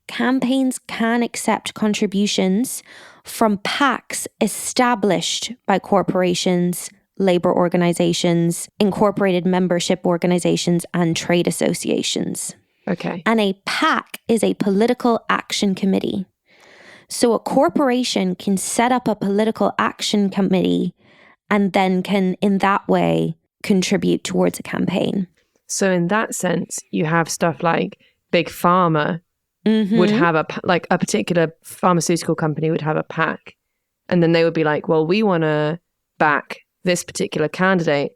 B: campaigns can accept contributions from PACs established by corporations, labor organizations, incorporated membership organizations, and trade associations.
A: Okay.
B: And a PAC is a political action committee. So a corporation can set up a political action committee and then can, in that way, contribute towards a campaign.
A: So in that sense, you have stuff like Big Pharma would have a particular pharmaceutical company would have a PAC. And then they would be like, well, we want to back this particular candidate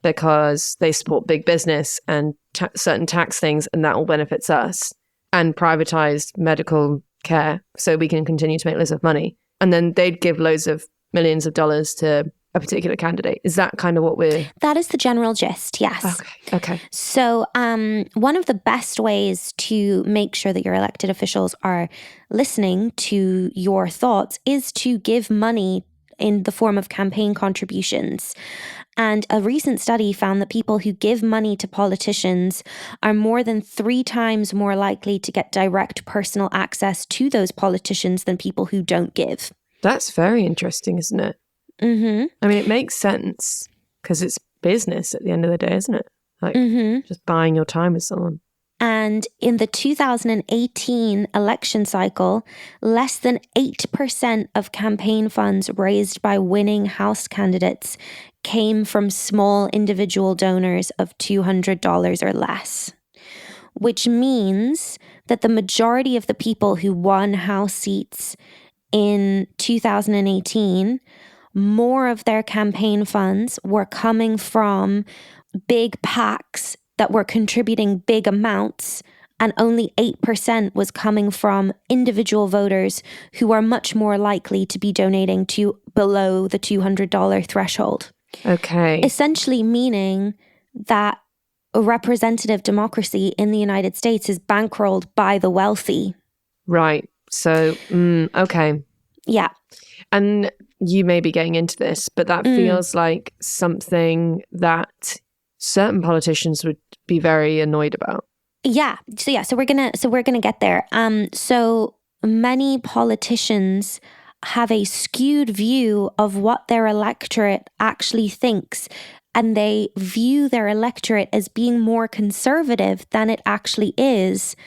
A: because they support big business and certain tax things, and that all benefits us, and privatized medical care so we can continue to make loads of money. And then they'd give loads of millions of dollars to a particular candidate. Is that kind of what we're...
B: That is the general gist, yes.
A: Okay.
B: So one of the best ways to make sure that your elected officials are listening to your thoughts is to give money in the form of campaign contributions. And a recent study found that people who give money to politicians are more than 3 times more likely to get direct personal access to those politicians than people who don't give.
A: That's very interesting, isn't it? I mean, it makes sense because it's business at the end of the day, isn't it? Like just buying your time with someone.
B: And in the 2018 election cycle, less than 8% of campaign funds raised by winning House candidates came from small individual donors of $200 or less, which means that the majority of the people who won House seats in 2018, more of their campaign funds were coming from big PACs that were contributing big amounts, and only 8% was coming from individual voters who are much more likely to be donating to below the $200 threshold.
A: Okay.
B: Essentially meaning that a representative democracy in the United States is bankrolled by the wealthy.
A: Right. So, okay.
B: Yeah.
A: And you may be getting into this, but that feels like something that certain politicians would be very annoyed about.
B: Yeah. So we're gonna get there. So many politicians have a skewed view of what their electorate actually thinks, and they view their electorate as being more conservative than it actually is,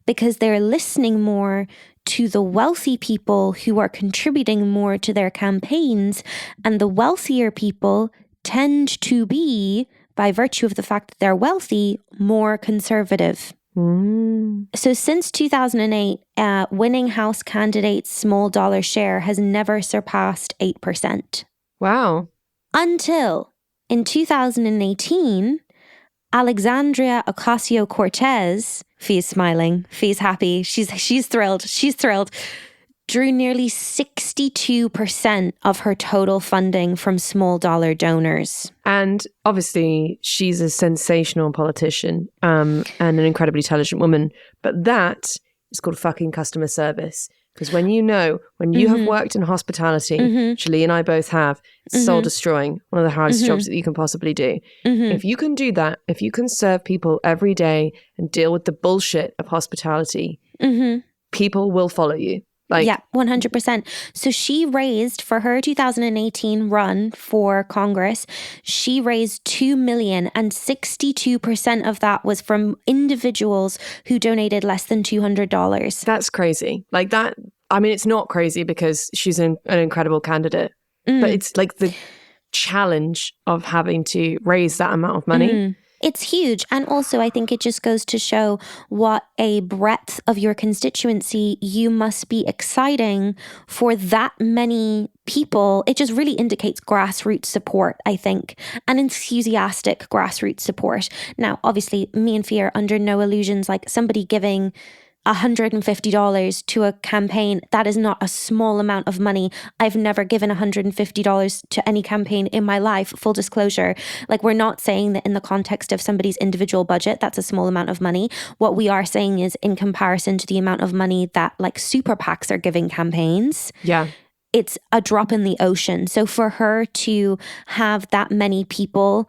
B: because they're listening more to the wealthy people who are contributing more to their campaigns, and the wealthier people tend to be, by virtue of the fact that they're wealthy, more conservative. So since 2008, winning House candidates' small dollar share has never surpassed 8%.
A: Wow.
B: Until in 2018, Alexandria Ocasio-Cortez, Fee's smiling, Fee's happy, she's thrilled, drew nearly 62% of her total funding from small dollar donors.
A: And obviously, she's a sensational politician and an incredibly intelligent woman. But that is called fucking customer service. Because when you have worked in hospitality, which Leigh and I both have, it's soul destroying, one of the hardest jobs that you can possibly do. If you can do that, if you can serve people every day and deal with the bullshit of hospitality, people will follow you.
B: Yeah, 100%. So she raised, for her 2018 run for Congress, she raised $2 million, and 62% of that was from individuals who donated less than $200.
A: That's crazy. Like that, I mean, it's not crazy because she's an incredible candidate, but it's like challenge of having to raise that amount of money.
B: It's huge. And also, I think it just goes to show what a breadth of your constituency you must be exciting for that many people. It just really indicates grassroots support, I think, and enthusiastic grassroots support. Now, obviously, me and Fi are under no illusions, like somebody giving $150 to a campaign, that is not a small amount of money. I've never given $150 to any campaign in my life, full disclosure. Like, we're not saying that in the context of somebody's individual budget, that's a small amount of money. What we are saying is in comparison to the amount of money that like super PACs are giving campaigns.
A: Yeah.
B: It's a drop in the ocean. So for her to have that many people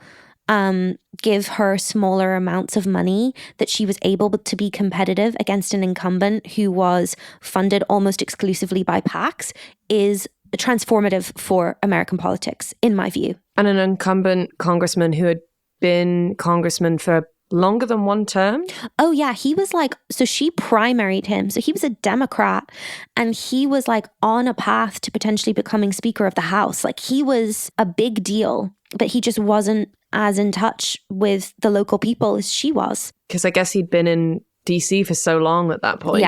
B: give her smaller amounts of money, that she was able to be competitive against an incumbent who was funded almost exclusively by PACs, is transformative for American politics, in my view.
A: And an incumbent congressman who had been congressman for longer than one term?
B: Oh yeah, he was like, so she primaried him. So he was a Democrat and he was like on a path to potentially becoming Speaker of the House. Like, he was a big deal, but he just wasn't as in touch with the local people as she was.
A: Because I guess he'd been in DC for so long at that point.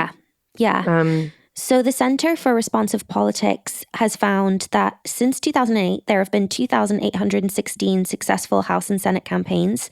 B: Yeah. So the Center for Responsive Politics has found that since 2008, there have been 2,816 successful House and Senate campaigns,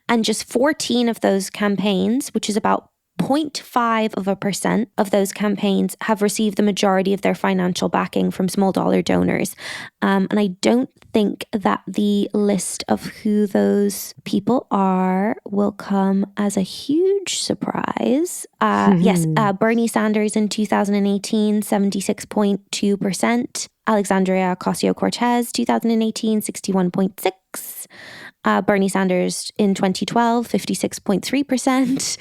B: and just 14 of those campaigns, which is about 0.5% of those campaigns, have received the majority of their financial backing from small dollar donors. And I don't think that the list of who those people are will come as a huge surprise. Yes, Bernie Sanders in 2018, 76.2%. Alexandria Ocasio-Cortez, 2018, 61.6%. Bernie Sanders in 2012, 56.3%.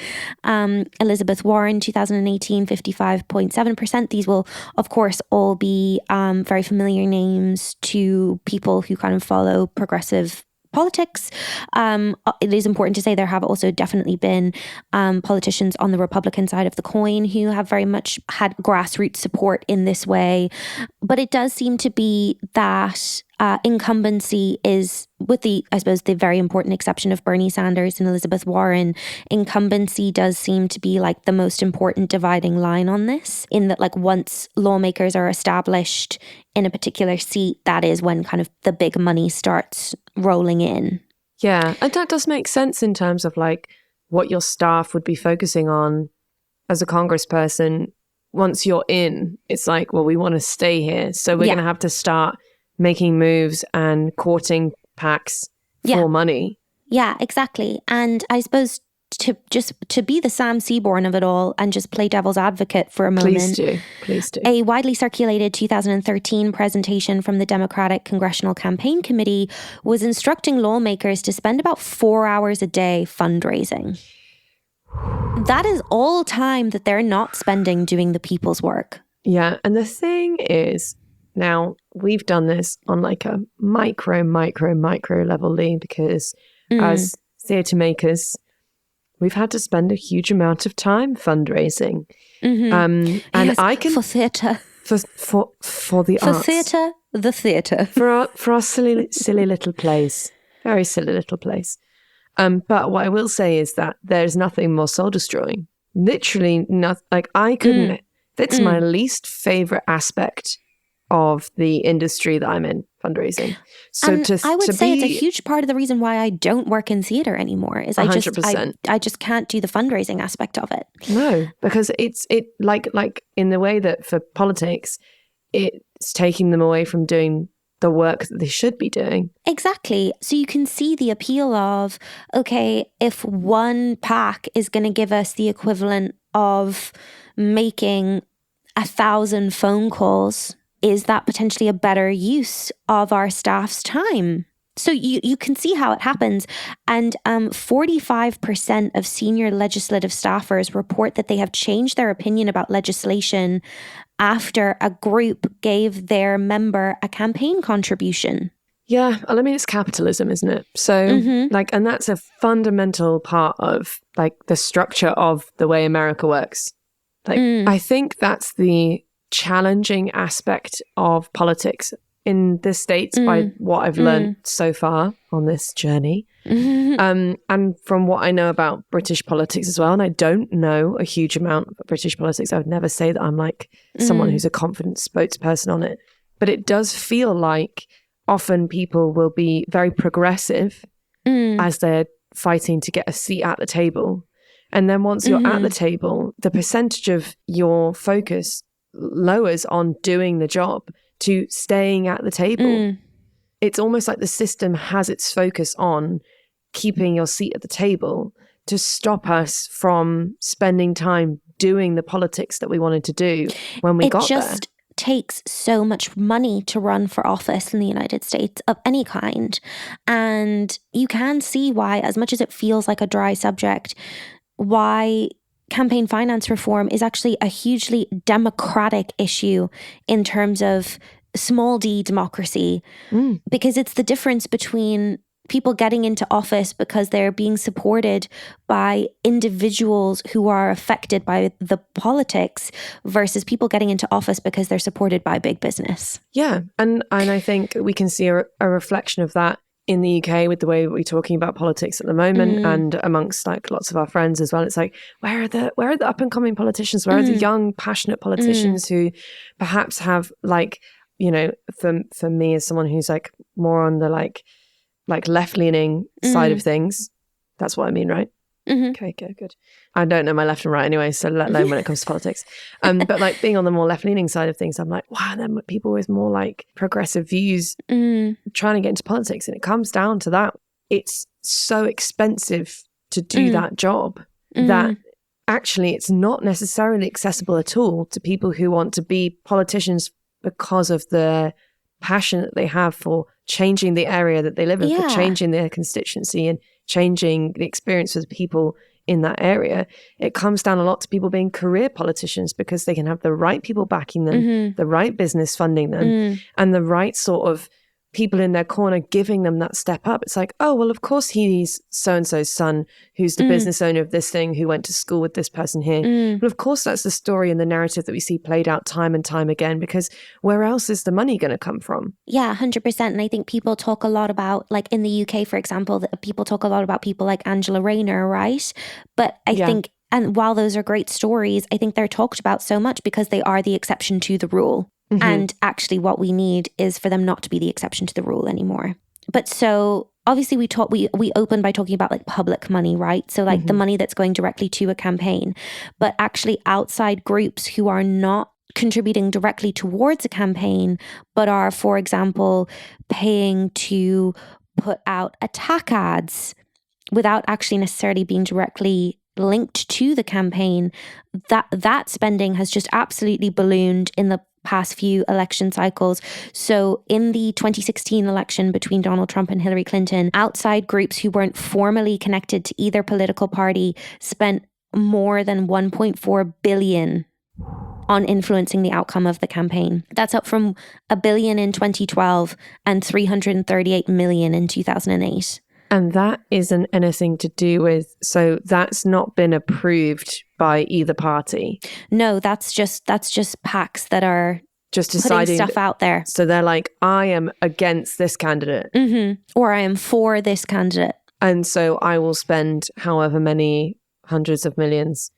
B: Elizabeth Warren, 2018, 55.7%. These will, of course, all be very familiar names to people who kind of follow progressive politics. It is important to say there have also definitely been politicians on the Republican side of the coin who have very much had grassroots support in this way. But it does seem to be that incumbency is, with the, I suppose, the very important exception of Bernie Sanders and Elizabeth Warren, incumbency does seem to be like the most important dividing line on this, in that like once lawmakers are established in a particular seat, that is when kind of the big money starts rolling in.
A: Yeah, and that does make sense in terms of like what your staff would be focusing on as a congressperson. Once you're in, it's like, well, we want to stay here. So we're going to have to start making moves and courting PACs for money.
B: Yeah, exactly. And I suppose to be the Sam Seaborn of it all and just play devil's advocate for a moment.
A: Please do.
B: A widely circulated 2013 presentation from the Democratic Congressional Campaign Committee was instructing lawmakers to spend about 4 hours a day fundraising. That is all time that they're not spending doing the people's work.
A: Yeah. And the thing is, now we've done this on like a micro level, Leigh, because as theatre makers, we've had to spend a huge amount of time fundraising. And
B: yes,
A: I can
B: for theatre.
A: For the arts.
B: For theatre, the theatre.
A: For our silly little place. Very silly little place. But what I will say is that there's nothing more soul destroying. Literally not, like I couldn't, that's my least favorite aspect of the industry that I'm in, fundraising. So
B: and I would say it's a huge part of the reason why I don't work in theatre anymore is
A: 100%.
B: I just can't do the fundraising aspect of it.
A: No, because it like in the way that for politics, it's taking them away from doing the work that they should be doing.
B: Exactly. So you can see the appeal of, okay, if one PAC is going to give us the equivalent of making 1,000 phone calls, is that potentially a better use of our staff's time? So you can see how it happens. And 45% of senior legislative staffers report that they have changed their opinion about legislation after a group gave their member a campaign contribution.
A: Yeah, I mean, it's capitalism, isn't it? So like, and that's a fundamental part of like the structure of the way America works. Like, I think that's the challenging aspect of politics in the States by what I've learned so far on this journey. And from what I know about British politics as well, and I don't know a huge amount of British politics. I would never say that I'm like someone who's a confident spokesperson on it. But it does feel like often people will be very progressive as they're fighting to get a seat at the table. And then once you're at the table, the percentage of your focus lowers on doing the job to staying at the table. It's almost like the system has its focus on keeping your seat at the table to stop us from spending time doing the politics that we wanted to do when we got there. It just
B: takes so much money to run for office in the United States of any kind. And you can see why, as much as it feels like a dry subject, why campaign finance reform is actually a hugely democratic issue in terms of small d democracy, because it's the difference between people getting into office because they're being supported by individuals who are affected by the politics versus people getting into office because they're supported by big business.
A: Yeah. And I think we can see a reflection of that in the UK with the way we're talking about politics at the moment and amongst like lots of our friends as well. It's like, where are the up and coming politicians? Where are the young, passionate politicians who perhaps have like, you know, for me as someone who's like more on the like left-leaning side of things. That's what I mean, right? Okay, good. I don't know my left and right anyway, so let alone when it comes to politics. But like being on the more left-leaning side of things, I'm like, wow, then people with more like progressive views trying to get into politics. And it comes down to that. It's so expensive to do that job that actually it's not necessarily accessible at all to people who want to be politicians because of the passion that they have for changing the area that they live in, for changing their constituency and changing the experience of the people in that area. It comes down a lot to people being career politicians because they can have the right people backing them, the right business funding them, and the right sort of people in their corner giving them that step up. It's like, oh, well, of course he's so-and-so's son who's the business owner of this thing who went to school with this person here. But of course that's the story and the narrative that we see played out time and time again, because where else is the money going to come from?
B: Yeah, 100%. And I think people talk a lot about, like in the UK, for example, people talk a lot about people like Angela Rayner, right? But I think, and while those are great stories, I think they're talked about so much because they are the exception to the rule. And actually what we need is for them not to be the exception to the rule anymore. But so obviously we opened by talking about like public money, right? So like the money that's going directly to a campaign, but actually outside groups who are not contributing directly towards a campaign, but are, for example, paying to put out attack ads without actually necessarily being directly linked to the campaign, that spending has just absolutely ballooned in the past few election cycles. So in the 2016 election between Donald Trump and Hillary Clinton, outside groups who weren't formally connected to either political party spent more than $1.4 billion on influencing the outcome of the campaign. That's up from $1 billion in 2012 and $338 million in 2008.
A: And that isn't anything to do with, so that's not been approved by either party.
B: No, that's just PACs that are
A: just deciding
B: putting stuff out there.
A: So they're like, I am against this candidate.
B: Or I am for this candidate.
A: And so I will spend however many hundreds of millions.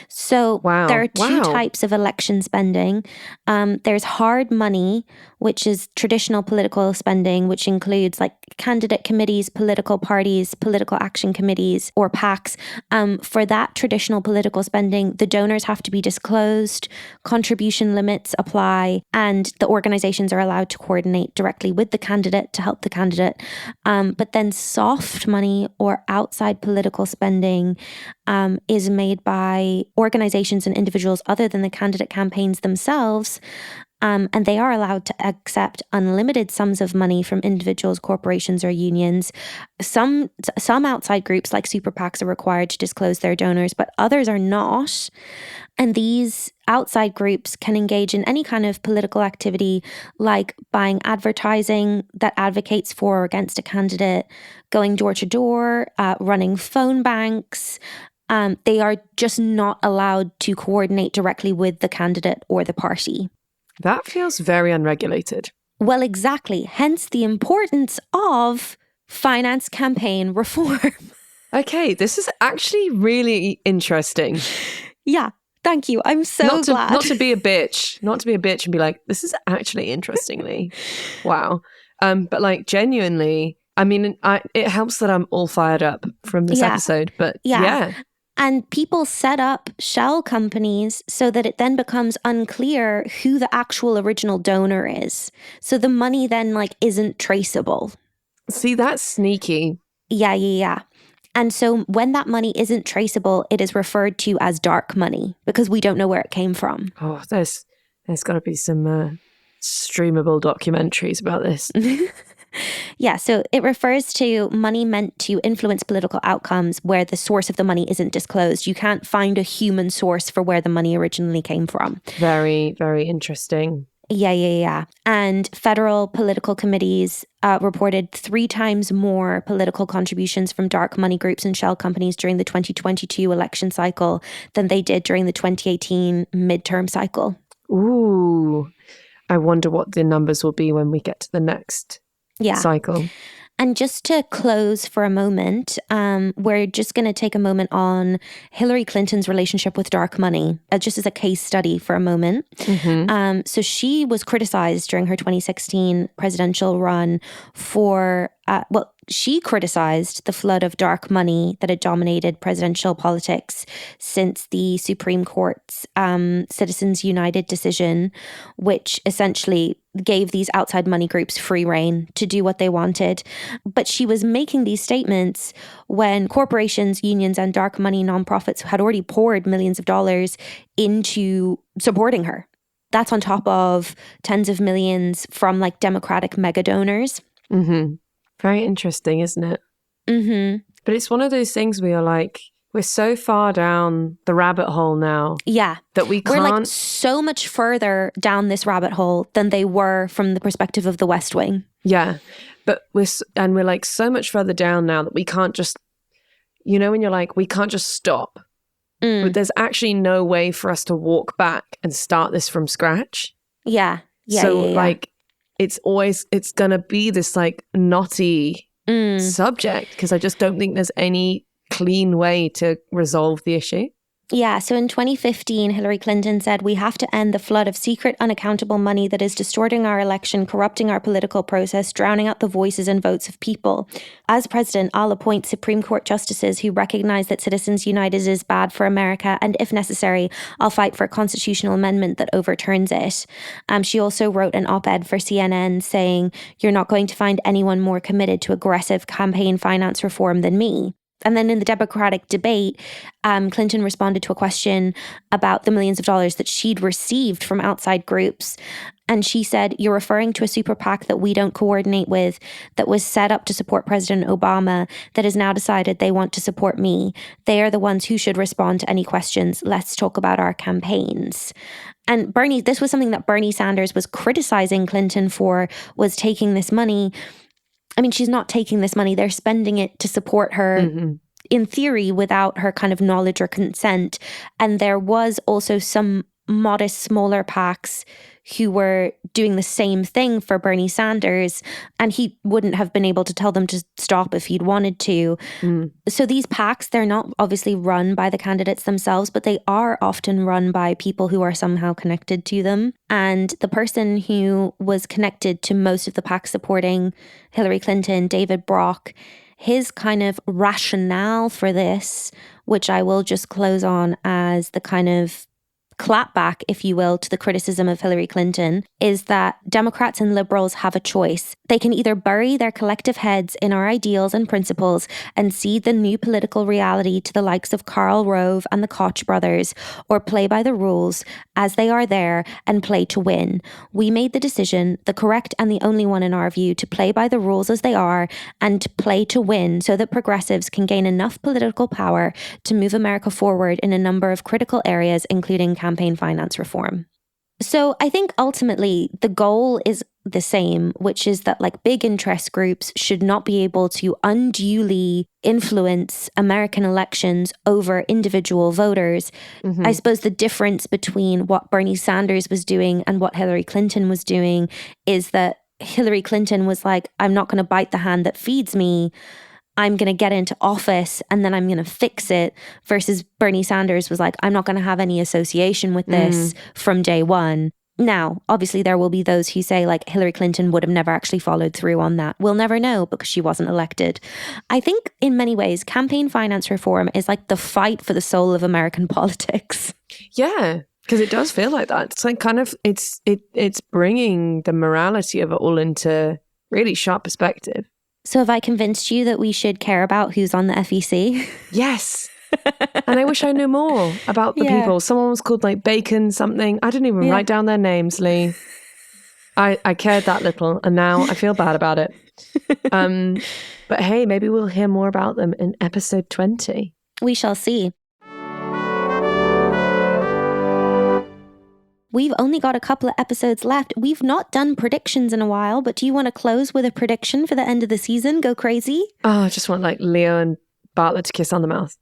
B: So there are two types of election spending. There's hard money, which is traditional political spending, which includes like candidate committees, political parties, political action committees, or PACs. For that traditional political spending, the donors have to be disclosed, contribution limits apply, and the organizations are allowed to coordinate directly with the candidate to help the candidate. But then soft money or outside political spending is made by organizations and individuals other than the candidate campaigns themselves. And they are allowed to accept unlimited sums of money from individuals, corporations, or unions. Some outside groups like super PACs are required to disclose their donors, but others are not. And these outside groups can engage in any kind of political activity, like buying advertising that advocates for or against a candidate, going door to door, running phone banks. They are just not allowed to coordinate directly with the candidate or the party.
A: That feels very unregulated.
B: Well, exactly. Hence the importance of finance campaign reform.
A: Okay, this is actually really interesting.
B: Yeah, thank you. I'm so glad.
A: Not to be a bitch and be like, this is actually interestingly. Wow. But like genuinely, I mean, it helps that I'm all fired up from this episode, but yeah.
B: And people set up shell companies so that it then becomes unclear who the actual original donor is. So the money then like isn't traceable.
A: See, that's sneaky.
B: Yeah. And so when that money isn't traceable, it is referred to as dark money because we don't know where it came from.
A: Oh, there's got to be some streamable documentaries about this.
B: Yeah, so it refers to money meant to influence political outcomes where the source of the money isn't disclosed. You can't find a human source for where the money originally came from.
A: Very, very interesting.
B: Yeah. And federal political committees reported 3 times more political contributions from dark money groups and shell companies during the 2022 election cycle than they did during the 2018 midterm cycle.
A: Ooh, I wonder what the numbers will be when we get to the next cycle.
B: And just to close for a moment, we're just going to take a moment on Hillary Clinton's relationship with dark money, just as a case study for a moment.
A: Mm-hmm.
B: So she was criticized during her 2016 presidential run for, she criticized the flood of dark money that had dominated presidential politics since the Supreme Court's Citizens United decision, which essentially gave these outside money groups free rein to do what they wanted. But she was making these statements when corporations, unions, and dark money nonprofits had already poured millions of dollars into supporting her. That's on top of tens of millions from like Democratic mega donors.
A: Mm-hmm. Very interesting, isn't it?
B: Mm-hmm.
A: But it's one of those things where you're like, we're so far down the rabbit hole now.
B: Yeah.
A: That we can't.
B: We're like so much further down this rabbit hole than they were from the perspective of the West Wing.
A: Yeah. But we're like so much further down now that we can't just, when you're like, we can't just stop. But there's actually no way for us to walk back and start this from scratch.
B: Yeah.
A: Like, it's going to be this like knotty subject because I just don't think there's any clean way to resolve the issue.
B: Yeah, so in 2015, Hillary Clinton said, "We have to end the flood of secret, unaccountable money that is distorting our election, corrupting our political process, drowning out the voices and votes of people. As president, I'll appoint Supreme Court justices who recognize that Citizens United is bad for America, and if necessary, I'll fight for a constitutional amendment that overturns it." She also wrote an op-ed for CNN saying, "You're not going to find anyone more committed to aggressive campaign finance reform than me." And then in the Democratic debate, Clinton responded to a question about the millions of dollars that she'd received from outside groups. And she said, "You're referring to a super PAC that we don't coordinate with, that was set up to support President Obama, that has now decided they want to support me. They are the ones who should respond to any questions. Let's talk about our campaigns." And this was something that Bernie Sanders was criticizing Clinton for, was taking this money. I mean, she's not taking this money. They're spending it to support her, in theory, without her kind of knowledge or consent. And there was also some modest, smaller PACs who were doing the same thing for Bernie Sanders, and he wouldn't have been able to tell them to stop if he'd wanted to. So these PACs, they're not obviously run by the candidates themselves, but they are often run by people who are somehow connected to them. And the person who was connected to most of the PACs supporting Hillary Clinton, David Brock, his kind of rationale for this, which I will just close on as the kind of clapback, if you will, to the criticism of Hillary Clinton, is that Democrats and liberals have a choice. They can either bury their collective heads in our ideals and principles and cede the new political reality to the likes of Karl Rove and the Koch brothers, or play by the rules as they are there and play to win. We made the decision, the correct and the only one in our view, to play by the rules as they are and to play to win so that progressives can gain enough political power to move America forward in a number of critical areas, including campaign finance reform. So I think ultimately the goal is the same, which is that like big interest groups should not be able to unduly influence American elections over individual voters. I suppose the difference between what Bernie Sanders was doing and what Hillary Clinton was doing is that Hillary Clinton was like, I'm not going to bite the hand that feeds me. I'm going to get into office and then I'm going to fix it, versus Bernie Sanders was like, I'm not going to have any association with this from day one. Now, obviously, there will be those who say like Hillary Clinton would have never actually followed through on that. We'll never know because she wasn't elected. I think in many ways, campaign finance reform is like the fight for the soul of American politics.
A: Yeah, because it does feel like that. It's like kind of, it's bringing the morality of it all into really sharp perspective.
B: So have I convinced you that we should care about who's on the FEC?
A: Yes. And I wish I knew more about the people. Someone was called like Bacon something. I didn't even write down their names, Leigh. I cared that little and now I feel bad about it. But hey, maybe we'll hear more about them in episode 20.
B: We shall see. We've only got a couple of episodes left. We've not done predictions in a while, but do you want to close with a prediction for the end of the season? Go crazy?
A: Oh, I just want like Leo and Bartlet to kiss on the mouth.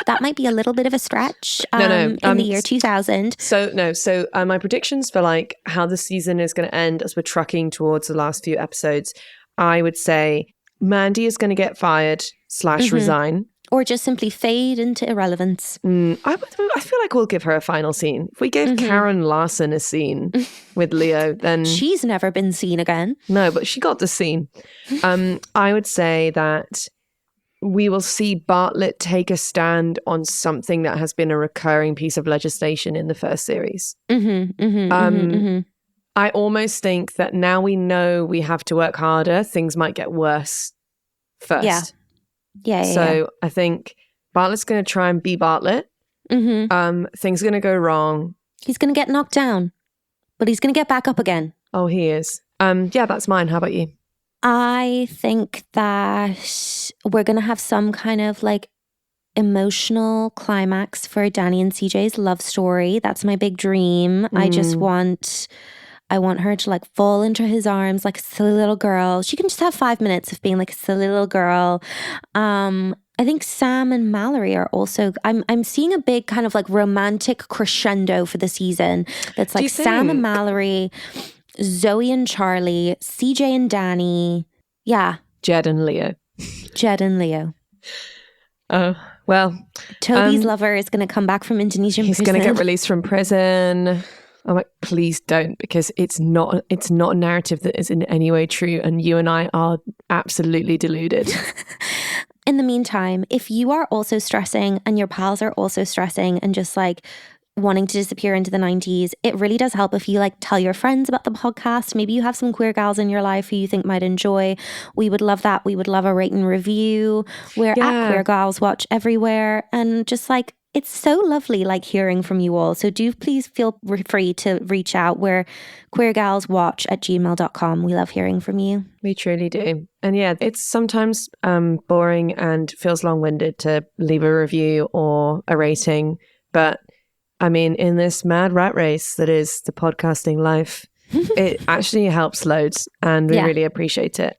B: That might be a little bit of a stretch in the year 2000.
A: So my predictions for like how the season is going to end as we're trucking towards the last few episodes, I would say Mandy is going to get fired / resign.
B: Or just simply fade into irrelevance.
A: I feel like we'll give her a final scene. If we gave Karen Larson a scene with Leo, then...
B: She's never been seen again.
A: No, but she got the scene. I would say that we will see Bartlet take a stand on something that has been a recurring piece of legislation in the first series. I almost think that now we know we have to work harder, things might get worse first. So I think Bartlet's going to try and be Bartlet. Things are going to go wrong.
B: He's going to get knocked down, but he's going to get back up again.
A: Oh, he is. Yeah, that's mine. How about you?
B: I think that we're going to have some kind of like emotional climax for Danny and CJ's love story. That's my big dream. I want her to like fall into his arms like a silly little girl. She can just have 5 minutes of being like a silly little girl. I think Sam and Mallory are also, I'm seeing a big kind of like romantic crescendo for the season. That's like Sam and Mallory, Zoe and Charlie, CJ and Danny. Yeah.
A: Jed and Leo. Oh, well.
B: Toby's lover is going to come back from Indonesian prison.
A: He's going to get released from prison. I'm like, please don't, because it's not a narrative that is in any way true, and you and I are absolutely deluded.
B: In the meantime, if you are also stressing and your pals are also stressing and just like wanting to disappear into the 90s, it really does help if you like tell your friends about the podcast. Maybe you have some queer gals in your life who you think might enjoy. We would love that. We would love a rate and review. We're at Queer Gals Watch everywhere, and just like, it's so lovely like hearing from you all. So do please feel free to reach out. We're queergalswatch@gmail.com. We love hearing from you.
A: We truly do. And yeah, it's sometimes boring and feels long-winded to leave a review or a rating. But I mean, in this mad rat race that is the podcasting life, it actually helps loads, and we really appreciate it.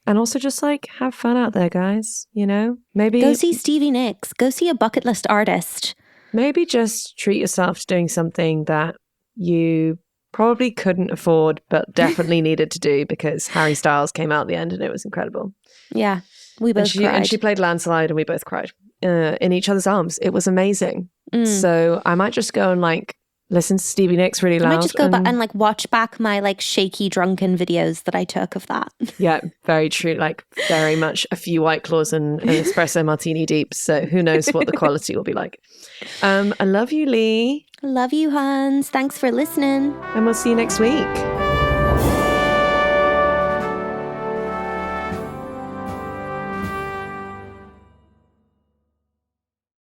A: And also just like have fun out there, guys, you know? Maybe
B: go see Stevie Nicks, go see a bucket list artist.
A: Maybe just treat yourself to doing something that you probably couldn't afford, but definitely needed to do, because Harry Styles came out at the end and it was incredible.
B: Yeah, we both cried.
A: And she played Landslide and we both cried in each other's arms. It was amazing. So I might just go and like listen to Stevie Nicks really loud.
B: I might just go back and like watch back my like shaky drunken videos that I took of that.
A: Yeah, very true. Like very much a few White Claws and an espresso martini deep. So who knows what the quality will be like. I love you, Leigh.
B: Love you, Hans. Thanks for listening.
A: And we'll see you next week.